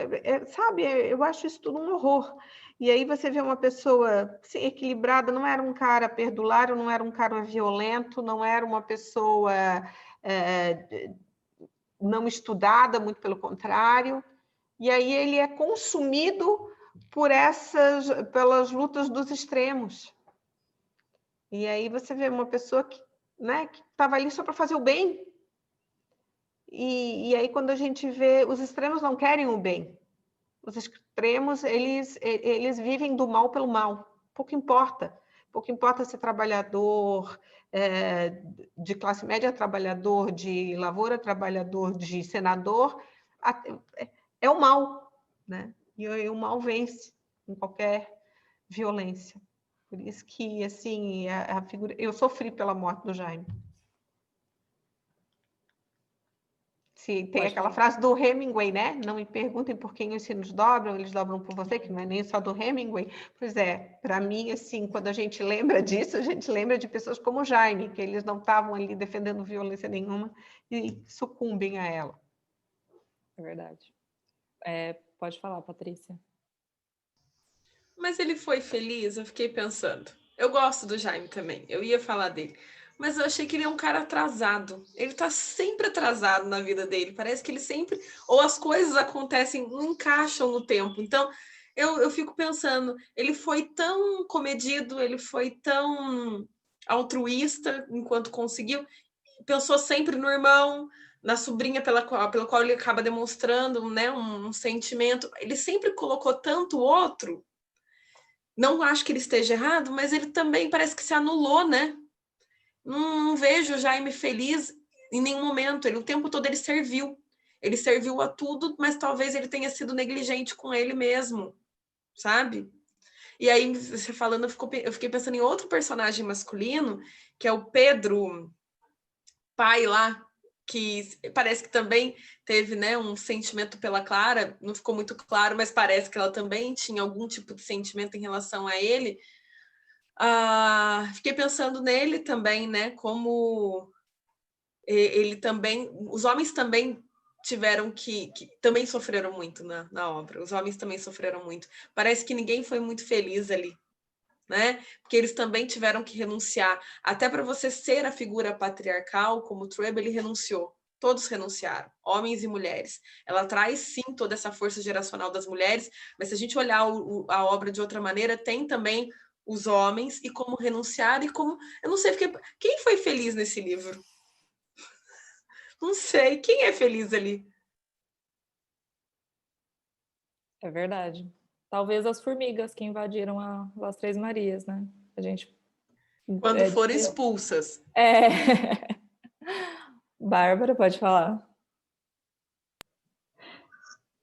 sabe? Eu acho isso tudo um horror. E aí você vê uma pessoa equilibrada, não era um cara perdulário, não era um cara violento, não era uma pessoa não estudada, muito pelo contrário. E aí ele é consumido pelas lutas dos extremos. E aí você vê uma pessoa que estava ali só para fazer o bem. E aí quando a gente vê, os extremos não querem o bem. Os extremos, eles vivem do mal pelo mal. Pouco importa. Pouco importa se é trabalhador de classe média, trabalhador de lavoura, trabalhador de senador. É o mal, né? E o mal vence em qualquer violência. Por isso que, assim, a figura... Eu sofri pela morte do Jaime. Tem Pode aquela falar. frase do Hemingway, né? Não me perguntem por quem os sinos dobram, eles dobram por você, que não é nem só do Hemingway. Pois é, para mim, assim, quando a gente lembra disso, a gente lembra de pessoas como o Jaime, que eles não estavam ali defendendo violência nenhuma e sucumbem a ela. É verdade. Pode falar, Patrícia. Mas ele foi feliz? Eu fiquei pensando. Eu gosto do Jaime também, eu ia falar dele. Mas eu achei que ele é um cara atrasado. Ele tá sempre atrasado na vida dele. Parece que ele sempre... Ou as coisas acontecem, não encaixam no tempo. Então, eu fico pensando, ele foi tão comedido, ele foi tão altruísta enquanto conseguiu. Pensou sempre no irmão, na sobrinha pela qual ele acaba demonstrando, né, um sentimento. Ele sempre colocou tanto o outro. Não acho que ele esteja errado, mas ele também parece que se anulou, né? Não vejo o Jaime feliz em nenhum momento. O tempo todo ele serviu. Ele serviu a tudo, mas talvez ele tenha sido negligente com ele mesmo, sabe? E aí, você falando, eu fiquei pensando em outro personagem masculino, que é o Pedro, pai lá, que parece que também teve, né, um sentimento pela Clara, não ficou muito claro, mas parece que ela também tinha algum tipo de sentimento em relação a ele. Fiquei pensando nele também, né? Como ele também, os homens também tiveram que também sofreram muito na obra. Os homens também sofreram muito. Parece que ninguém foi muito feliz ali, né? Porque eles também tiveram que renunciar. Até para você ser a figura patriarcal, como o Trueba, ele renunciou. Todos renunciaram, homens e mulheres. Ela traz, sim, toda essa força geracional das mulheres, mas se a gente olhar a obra de outra maneira, tem também os homens e como renunciar e como... Eu não sei, porque quem foi feliz nesse livro? Não sei. Quem é feliz ali? É verdade. Talvez as formigas que invadiram as Três Marias, né? A gente... Quando foram expulsas. Bárbara, pode falar.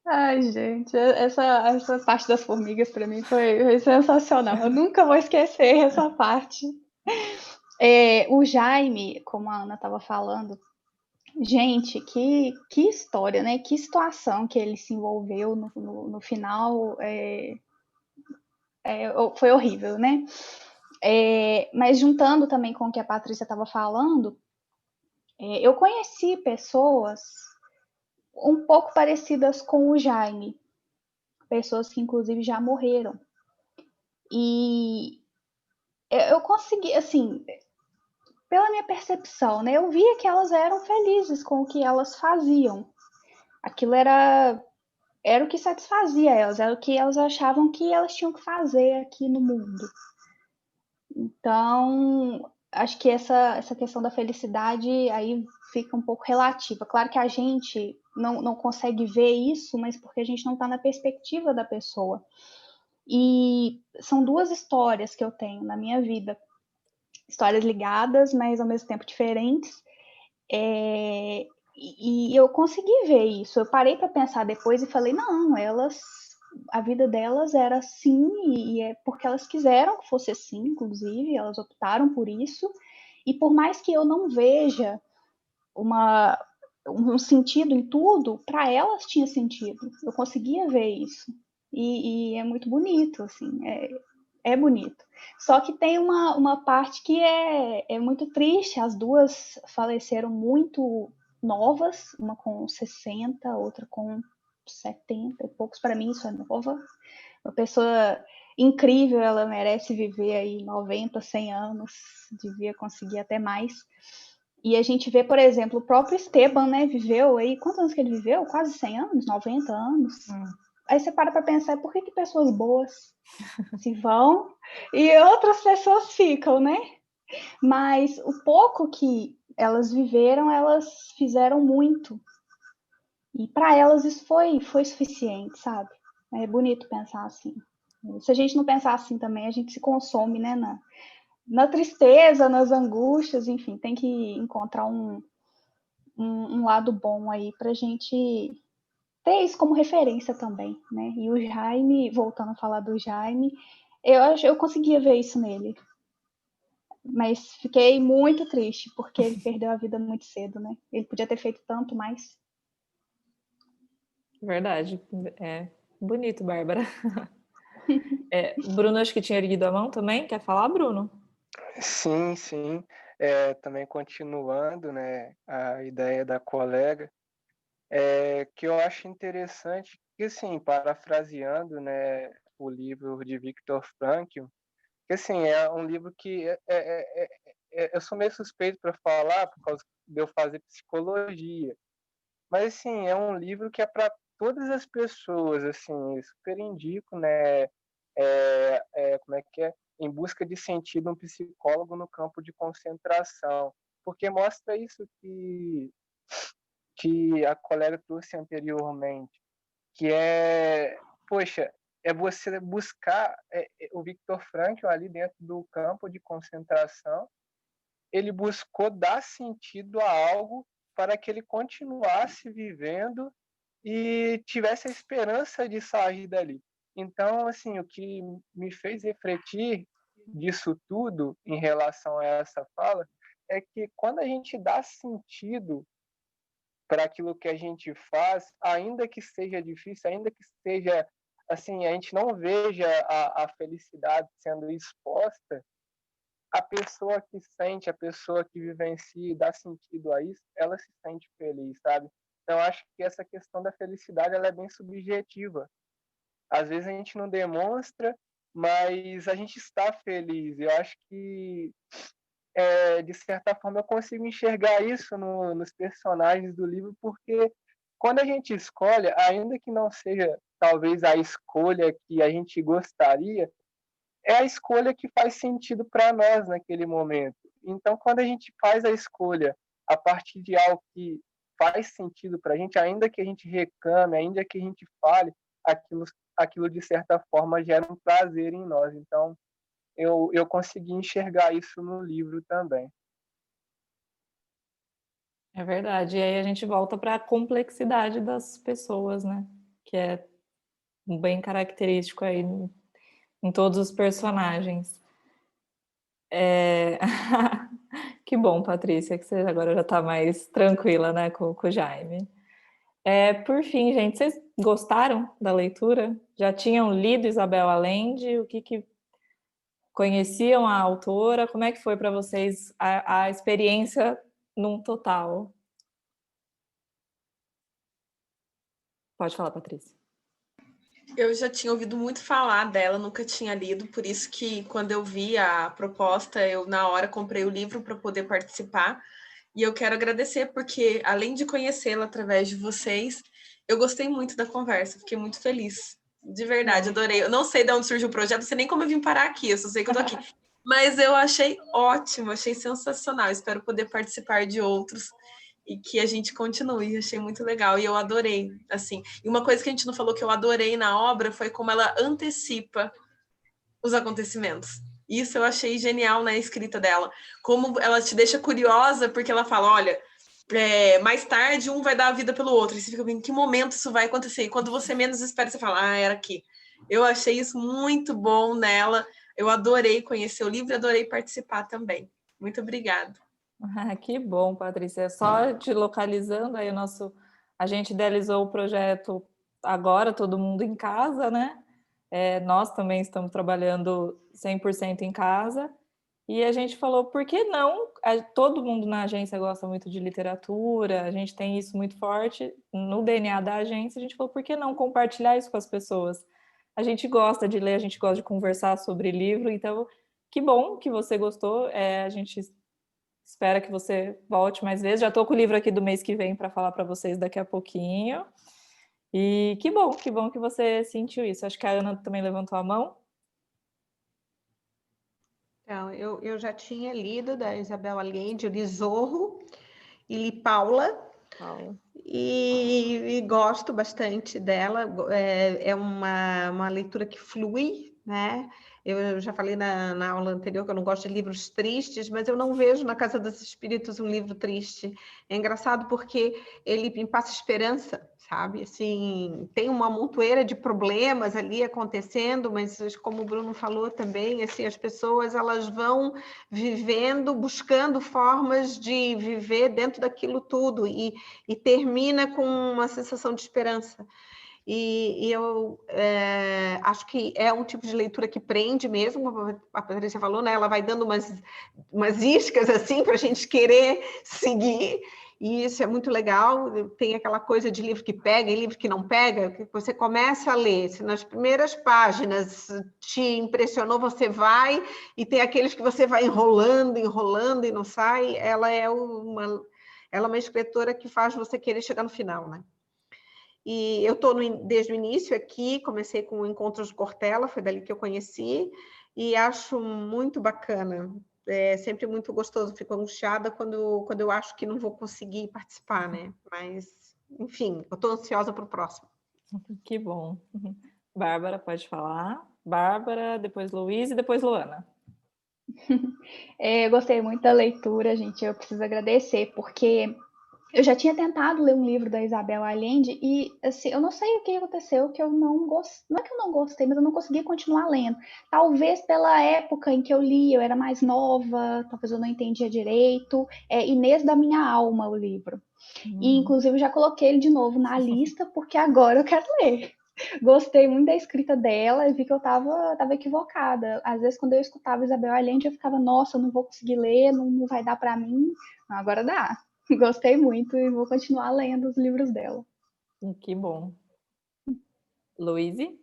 Ai, gente, essa parte das formigas para mim foi sensacional. Eu nunca vou esquecer essa parte. O Jaime, como a Ana estava falando, gente, que história, né? Que situação que ele se envolveu no final. Foi horrível, né? Mas juntando também com o que a Patrícia estava falando, eu conheci pessoas um pouco parecidas com o Jaime, pessoas que inclusive já morreram. E eu consegui, assim, pela minha percepção, né, eu via que elas eram felizes com o que elas faziam. Aquilo era o que satisfazia elas, era o que elas achavam que elas tinham que fazer aqui no mundo. Então, acho que essa questão da felicidade aí fica um pouco relativa. Claro que a gente não consegue ver isso, mas porque a gente não está na perspectiva da pessoa. E são duas histórias que eu tenho na minha vida. Histórias ligadas, mas ao mesmo tempo diferentes. E eu consegui ver isso. Eu parei para pensar depois e falei, não, a vida delas era assim, e é porque elas quiseram que fosse assim, inclusive, elas optaram por isso. E por mais que eu não veja um sentido em tudo, para elas tinha sentido. Eu conseguia ver isso. E é muito bonito, assim, é bonito. Só que tem uma parte que é muito triste. As duas faleceram muito novas, uma com 60, outra com 70 e poucos. Para mim isso é nova. Uma pessoa incrível, ela merece viver aí 90, 100 anos, devia conseguir até mais. E a gente vê, por exemplo, o próprio Esteban, né, viveu aí, quantos anos que ele viveu? Quase 100 anos, 90 anos. Aí você para pensar, por que pessoas boas se vão e outras pessoas ficam, né? Mas o pouco que elas viveram, elas fizeram muito. E para elas isso foi suficiente, sabe? É bonito pensar assim. Se a gente não pensar assim também, a gente se consome, né? Na tristeza, nas angústias, enfim, tem que encontrar um lado bom aí para a gente ter isso como referência também, né? E o Jaime, voltando a falar do Jaime, eu conseguia ver isso nele. Mas fiquei muito triste, porque ele perdeu a vida muito cedo, né? Ele podia ter feito tanto mais. Verdade. É bonito, Bárbara. Bruno, acho que tinha erguido a mão também. Quer falar, Bruno? Sim, sim. Também continuando, né, a ideia da colega, que eu acho interessante, que assim, parafraseando, né, o livro de Viktor Frankl, que assim, é um livro que eu sou meio suspeito para falar por causa de eu fazer psicologia, mas assim, é um livro que é para todas as pessoas, assim, eu super indico, né, como é que é? Em busca de sentido, um psicólogo no campo de concentração, porque mostra isso que a colega trouxe anteriormente, que poxa, é você buscar o Viktor Frankl ali dentro do campo de concentração, ele buscou dar sentido a algo para que ele continuasse vivendo e tivesse a esperança de sair dali. Então, assim, o que me fez refletir disso tudo em relação a essa fala é que quando a gente dá sentido para aquilo que a gente faz, ainda que seja difícil, ainda que seja assim, a gente não veja a felicidade sendo exposta, a pessoa que sente, a pessoa que vivencia e dá sentido a isso, ela se sente feliz, sabe? Então, acho que essa questão da felicidade ela é bem subjetiva. Às vezes a gente não demonstra, mas a gente está feliz. Eu acho que, de certa forma, eu consigo enxergar isso nos personagens do livro, porque quando a gente escolhe, ainda que não seja talvez a escolha que a gente gostaria, é a escolha que faz sentido para nós naquele momento. Então, quando a gente faz a escolha a partir de algo que faz sentido para a gente, ainda que a gente reclame, ainda que a gente fale, aquilo de certa forma gera um prazer em nós. Então, eu consegui enxergar isso no livro também. É verdade. E aí a gente volta para a complexidade das pessoas, né? Que é bem característico aí em todos os personagens. Que bom, Patrícia, que você agora já está mais tranquila, né, com o Jaime. Por fim, gente, vocês gostaram da leitura? Já tinham lido Isabel Allende? O que conheciam a autora? Como é que foi para vocês a experiência num total? Pode falar, Patrícia. Eu já tinha ouvido muito falar dela, nunca tinha lido, por isso que quando eu vi a proposta, eu na hora comprei o livro para poder participar. E eu quero agradecer, porque além de conhecê-la através de vocês, eu gostei muito da conversa, fiquei muito feliz. De verdade, adorei. Eu não sei de onde surgiu o projeto, não sei nem como eu vim parar aqui, eu só sei que eu tô aqui. Mas eu achei ótimo, achei sensacional. Espero poder participar de outros e que a gente continue. Achei muito legal e eu adorei, assim. E uma coisa que a gente não falou que eu adorei na obra foi como ela antecipa os acontecimentos. Isso eu achei genial na escrita dela. Como ela te deixa curiosa, porque ela fala, olha, mais tarde um vai dar a vida pelo outro. E você fica, em que momento isso vai acontecer? E quando você menos espera, você fala, era aqui. Eu achei isso muito bom nela. Eu adorei conhecer o livro e adorei participar também. Muito obrigada. Que bom, Patrícia. Só te localizando aí a gente idealizou o projeto agora, todo mundo em casa, né? Nós também estamos trabalhando 100% em casa e a gente falou, por que não? Todo mundo na agência gosta muito de literatura, a gente tem isso muito forte no DNA da agência, a gente falou, por que não compartilhar isso com as pessoas? A gente gosta de ler, a gente gosta de conversar sobre livro, então que bom que você gostou, a gente espera que você volte mais vezes. Já estou com o livro aqui do mês que vem para falar para vocês daqui a pouquinho. E que bom que você sentiu isso. Acho que a Ana também levantou a mão. Então, eu já tinha lido da Isabel Allende, eu li Zorro e li Paula. E gosto bastante dela. É uma leitura que flui, né? Eu já falei na aula anterior que eu não gosto de livros tristes, mas eu não vejo na Casa dos Espíritos um livro triste. É engraçado porque ele me passa esperança, sabe? Assim, tem uma montoeira de problemas ali acontecendo, mas como o Bruno falou também, assim, as pessoas elas vão vivendo, buscando formas de viver dentro daquilo tudo e termina com uma sensação de esperança. E eu acho que é um tipo de leitura que prende mesmo, como a Patrícia falou, né? Ela vai dando umas iscas assim para a gente querer seguir, e isso é muito legal. Tem aquela coisa de livro que pega e livro que não pega, que você começa a ler, se nas primeiras páginas te impressionou, você vai, e tem aqueles que você vai enrolando e não sai. Ela é uma escritora que faz você querer chegar no final, né? E eu estou desde o início aqui, comecei com o Encontros de Cortella, foi dali que eu conheci, e acho muito bacana. É sempre muito gostoso, fico angustiada quando eu acho que não vou conseguir participar, né? Mas, enfim, eu estou ansiosa para o próximo. Que bom. Bárbara, pode falar. Bárbara, depois Luiz e depois Luana. Eu gostei muito da leitura, gente. Eu preciso agradecer, porque eu já tinha tentado ler um livro da Isabel Allende e, assim, eu não sei o que aconteceu, que eu não gostei. Não é que eu não gostei, mas eu não consegui continuar lendo. Talvez pela época em que eu li, eu era mais nova, talvez eu não entendia direito. É Inês da Minha Alma, o livro. E, inclusive, eu já coloquei ele de novo na lista, porque agora eu quero ler. Gostei muito da escrita dela e vi que eu tava equivocada. Às vezes, quando eu escutava Isabel Allende, eu ficava, nossa, eu não vou conseguir ler, não vai dar para mim. Agora dá. Gostei muito e vou continuar lendo os livros dela. Que bom. Luíse?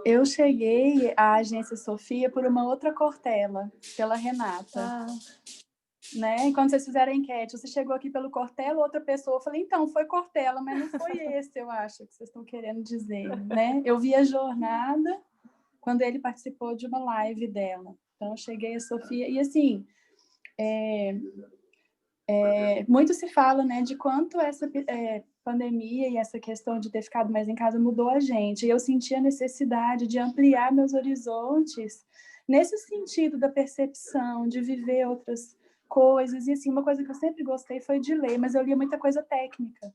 Eu cheguei à Agência Sofia por uma outra Cortella, pela Renata. Né? E quando vocês fizeram a enquete, você chegou aqui pelo Cortella, outra pessoa, eu falei, então, foi Cortella, mas não foi esse, eu acho, que vocês estão querendo dizer, né? Eu vi a jornada quando ele participou de uma live dela. Então, eu cheguei a Sofia, e assim, muito se fala, né, de quanto essa pandemia e essa questão de ter ficado mais em casa mudou a gente. E eu senti a necessidade de ampliar meus horizontes nesse sentido da percepção, de viver outras coisas. E assim, uma coisa que eu sempre gostei foi de ler, mas eu lia muita coisa técnica,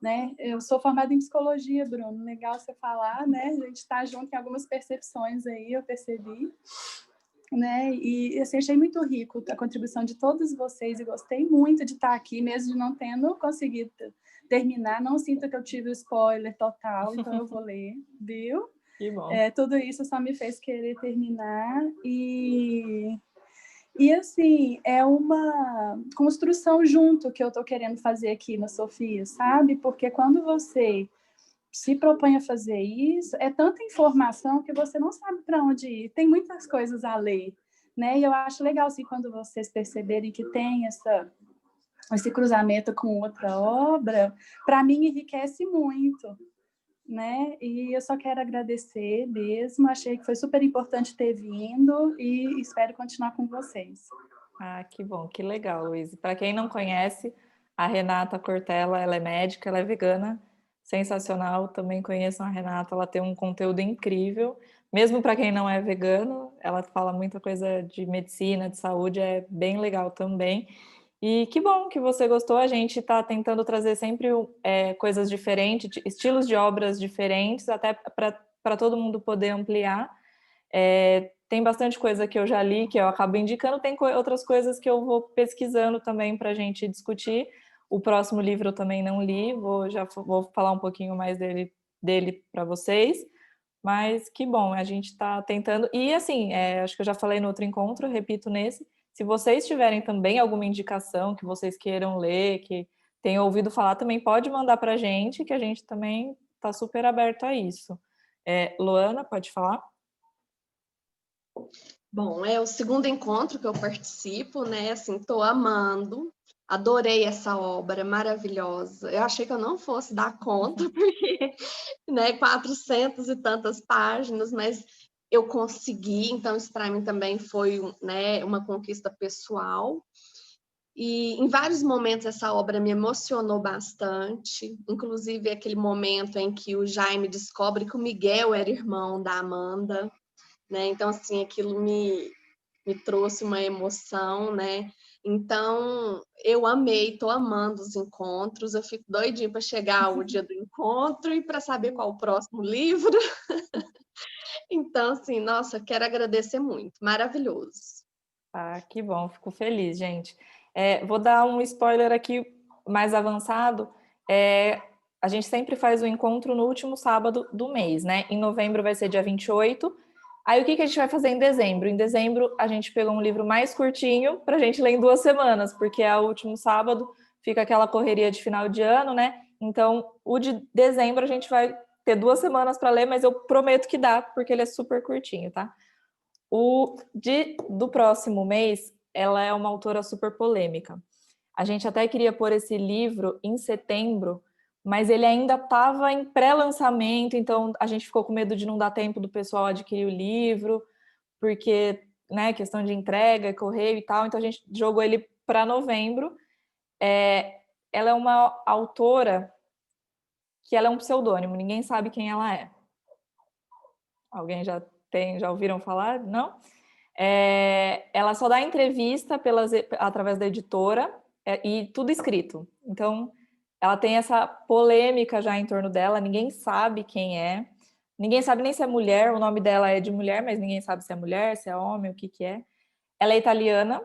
né? Eu sou formada em psicologia, Bruno. Legal você falar, né? A gente está junto em algumas percepções aí, eu percebi. Né? E assim, achei muito rico a contribuição de todos vocês e gostei muito de estar aqui, mesmo de não tendo conseguido terminar. Não sinto que eu tive o spoiler total, então eu vou ler, viu? Que bom. Tudo isso só me fez querer terminar. E assim, é uma construção junto que eu estou querendo fazer aqui na Sofia, sabe? Porque quando você se propõe a fazer isso, é tanta informação que você não sabe para onde ir. Tem muitas coisas a ler, né? E eu acho legal, assim, quando vocês perceberem que tem esse cruzamento com outra obra, para mim enriquece muito, né? E eu só quero agradecer mesmo. Achei que foi super importante ter vindo e espero continuar com vocês. Ah, que bom, que legal, Luiz. Para quem não conhece, a Renata Cortella, ela é médica, ela é vegana, sensacional. Também conheçam a Renata, ela tem um conteúdo incrível. Mesmo para quem não é vegano, ela fala muita coisa de medicina, de saúde, é bem legal também. E que bom que você gostou. A gente está tentando trazer sempre coisas diferentes, estilos de obras diferentes, até para todo mundo poder ampliar. Tem bastante coisa que eu já li, que eu acabo indicando, tem outras coisas que eu vou pesquisando também para a gente discutir. O próximo livro eu também não li, vou falar um pouquinho mais dele para vocês, mas que bom, a gente está tentando. E assim, acho que eu já falei no outro encontro, repito nesse, se vocês tiverem também alguma indicação que vocês queiram ler, que tenham ouvido falar, também pode mandar para a gente, que a gente também está super aberto a isso. Luana, pode falar? Bom, é o segundo encontro que eu participo, né? Assim, tô amando, adorei essa obra maravilhosa. Eu achei que eu não fosse dar conta, porque, né, 400 e tantas páginas, mas eu consegui, então isso para mim também foi, né, uma conquista pessoal. E em vários momentos essa obra me emocionou bastante, inclusive aquele momento em que o Jaime descobre que o Miguel era irmão da Amanda, né? Então, assim, aquilo me trouxe uma emoção, né? Então, eu amei, tô amando os encontros, eu fico doidinha para chegar o dia do encontro e para saber qual o próximo livro. Então, assim, nossa, quero agradecer muito, maravilhoso. Ah, que bom, fico feliz, gente. Vou dar um spoiler aqui mais avançado. A gente sempre faz o encontro no último sábado do mês, né? Em novembro vai ser dia 28. Aí o que a gente vai fazer em dezembro? Em dezembro a gente pegou um livro mais curtinho para a gente ler em 2 semanas, porque é o último sábado, fica aquela correria de final de ano, né? Então, o de dezembro a gente vai ter 2 semanas para ler, mas eu prometo que dá, porque ele é super curtinho, tá? Do próximo mês, ela é uma autora super polêmica. A gente até queria pôr esse livro em setembro, mas ele ainda estava em pré-lançamento, então a gente ficou com medo de não dar tempo do pessoal adquirir o livro, porque, né, questão de entrega, correio e tal, então a gente jogou ele para novembro. Ela é uma autora que ela é um pseudônimo, ninguém sabe quem ela é. Alguém já ouviram falar? Não? Ela só dá entrevista através da editora e tudo escrito. Então, ela tem essa polêmica já em torno dela, ninguém sabe quem é, ninguém sabe nem se é mulher, o nome dela é de mulher, mas ninguém sabe se é mulher, se é homem, o que é. Ela é italiana,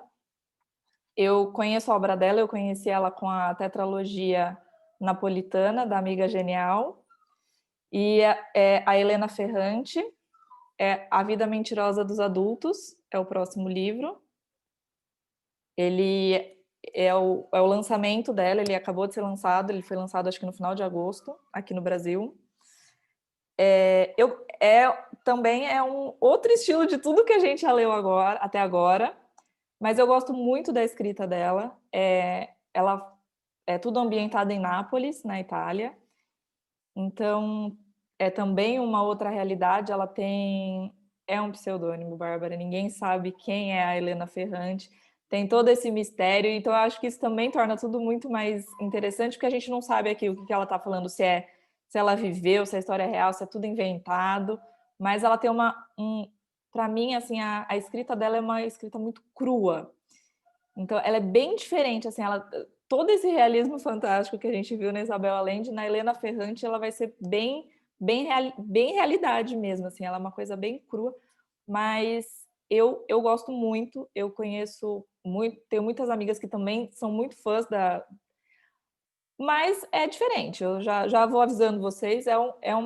eu conheço a obra dela, eu conheci ela com a tetralogia napolitana, da Amiga Genial, e a Helena Ferrante, A Vida Mentirosa dos Adultos, é o próximo livro. Ele é o lançamento dela, ele acabou de ser lançado, ele foi lançado acho que no final de agosto, aqui no Brasil. Também é um outro estilo de tudo que a gente já leu até agora, mas eu gosto muito da escrita dela. Ela é tudo ambientado em Nápoles, na Itália. Então, é também uma outra realidade. Ela é um pseudônimo, Bárbara. Ninguém sabe quem é a Helena Ferrante. Tem todo esse mistério. Então, eu acho que isso também torna tudo muito mais interessante, porque a gente não sabe aqui o que ela está falando, se ela viveu, se a história é real, se é tudo inventado. Mas ela tem para mim, assim, a escrita dela é uma escrita muito crua. Então, ela é bem diferente, assim, todo esse realismo fantástico que a gente viu na Isabel Allende, na Helena Ferrante, ela vai ser bem realidade mesmo, assim, ela é uma coisa bem crua, mas eu gosto muito, eu conheço muito, tenho muitas amigas que também são muito fãs Mas é diferente, eu já vou avisando vocês.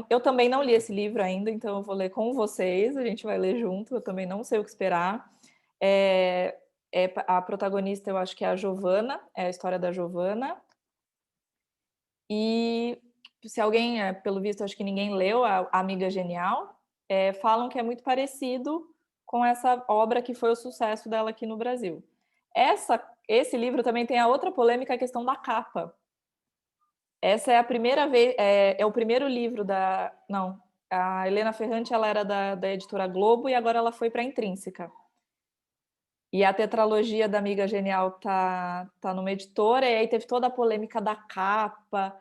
Eu também não li esse livro ainda, então eu vou ler com vocês, a gente vai ler junto, eu também não sei o que esperar. A protagonista, eu acho que é a Giovanna, é a história da Giovanna. E se alguém, pelo visto, acho que ninguém leu, a Amiga Genial, falam que é muito parecido com essa obra que foi o sucesso dela aqui no Brasil. Esse livro também tem a outra polêmica, a questão da capa. Essa é a primeira vez, é o primeiro livro da... Não, a Helena Ferrante, ela era da editora Globo e agora ela foi para a Intrínseca. E a tetralogia da Amiga Genial tá numa editora, e aí teve toda a polêmica da capa.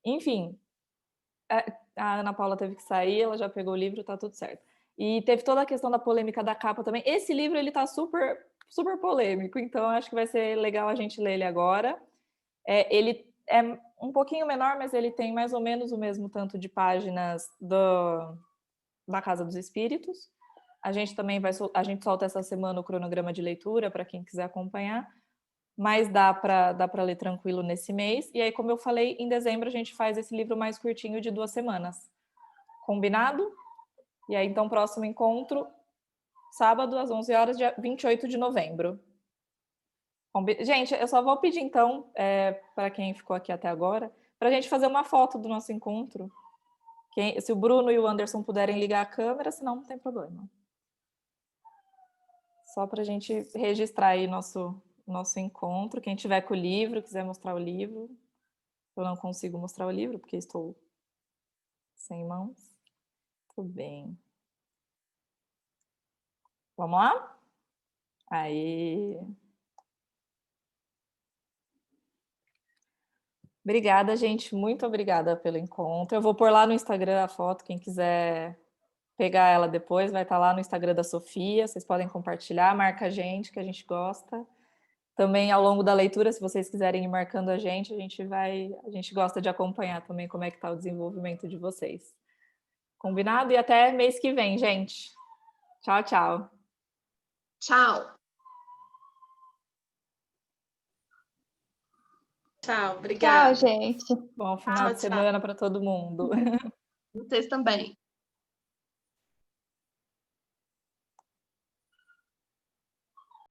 Enfim, a Ana Paula teve que sair, ela já pegou o livro, tá tudo certo. E teve toda a questão da polêmica da capa também. Esse livro, ele tá super, super polêmico, então acho que vai ser legal a gente ler ele agora. Ele é um pouquinho menor, mas ele tem mais ou menos o mesmo tanto de páginas da Casa dos Espíritos. A gente também a gente solta essa semana o cronograma de leitura para quem quiser acompanhar, mas dá para ler tranquilo nesse mês. E aí, como eu falei, em dezembro a gente faz esse livro mais curtinho de 2 semanas. Combinado? E aí, então, próximo encontro, sábado, às 11 horas, dia 28 de novembro. Gente, eu só vou pedir, então, para quem ficou aqui até agora, para a gente fazer uma foto do nosso encontro. Se o Bruno e o Anderson puderem ligar a câmera, senão não tem problema. Só para a gente registrar aí nosso encontro. Quem tiver com o livro, quiser mostrar o livro. Eu não consigo mostrar o livro, porque estou sem mãos. Tudo bem. Vamos lá? Aí. Obrigada, gente. Muito obrigada pelo encontro. Eu vou pôr lá no Instagram a foto. Quem quiser pegar ela depois, vai estar lá no Instagram da Sofia. Vocês podem compartilhar, marca a gente, que a gente gosta. Também, ao longo da leitura, se vocês quiserem ir marcando a gente gosta de acompanhar também como é que está o desenvolvimento de vocês. Combinado? E até mês que vem, gente. Tchau, tchau. Tchau. Tchau, obrigada. Tchau, gente. Bom final de semana para todo mundo. Vocês também.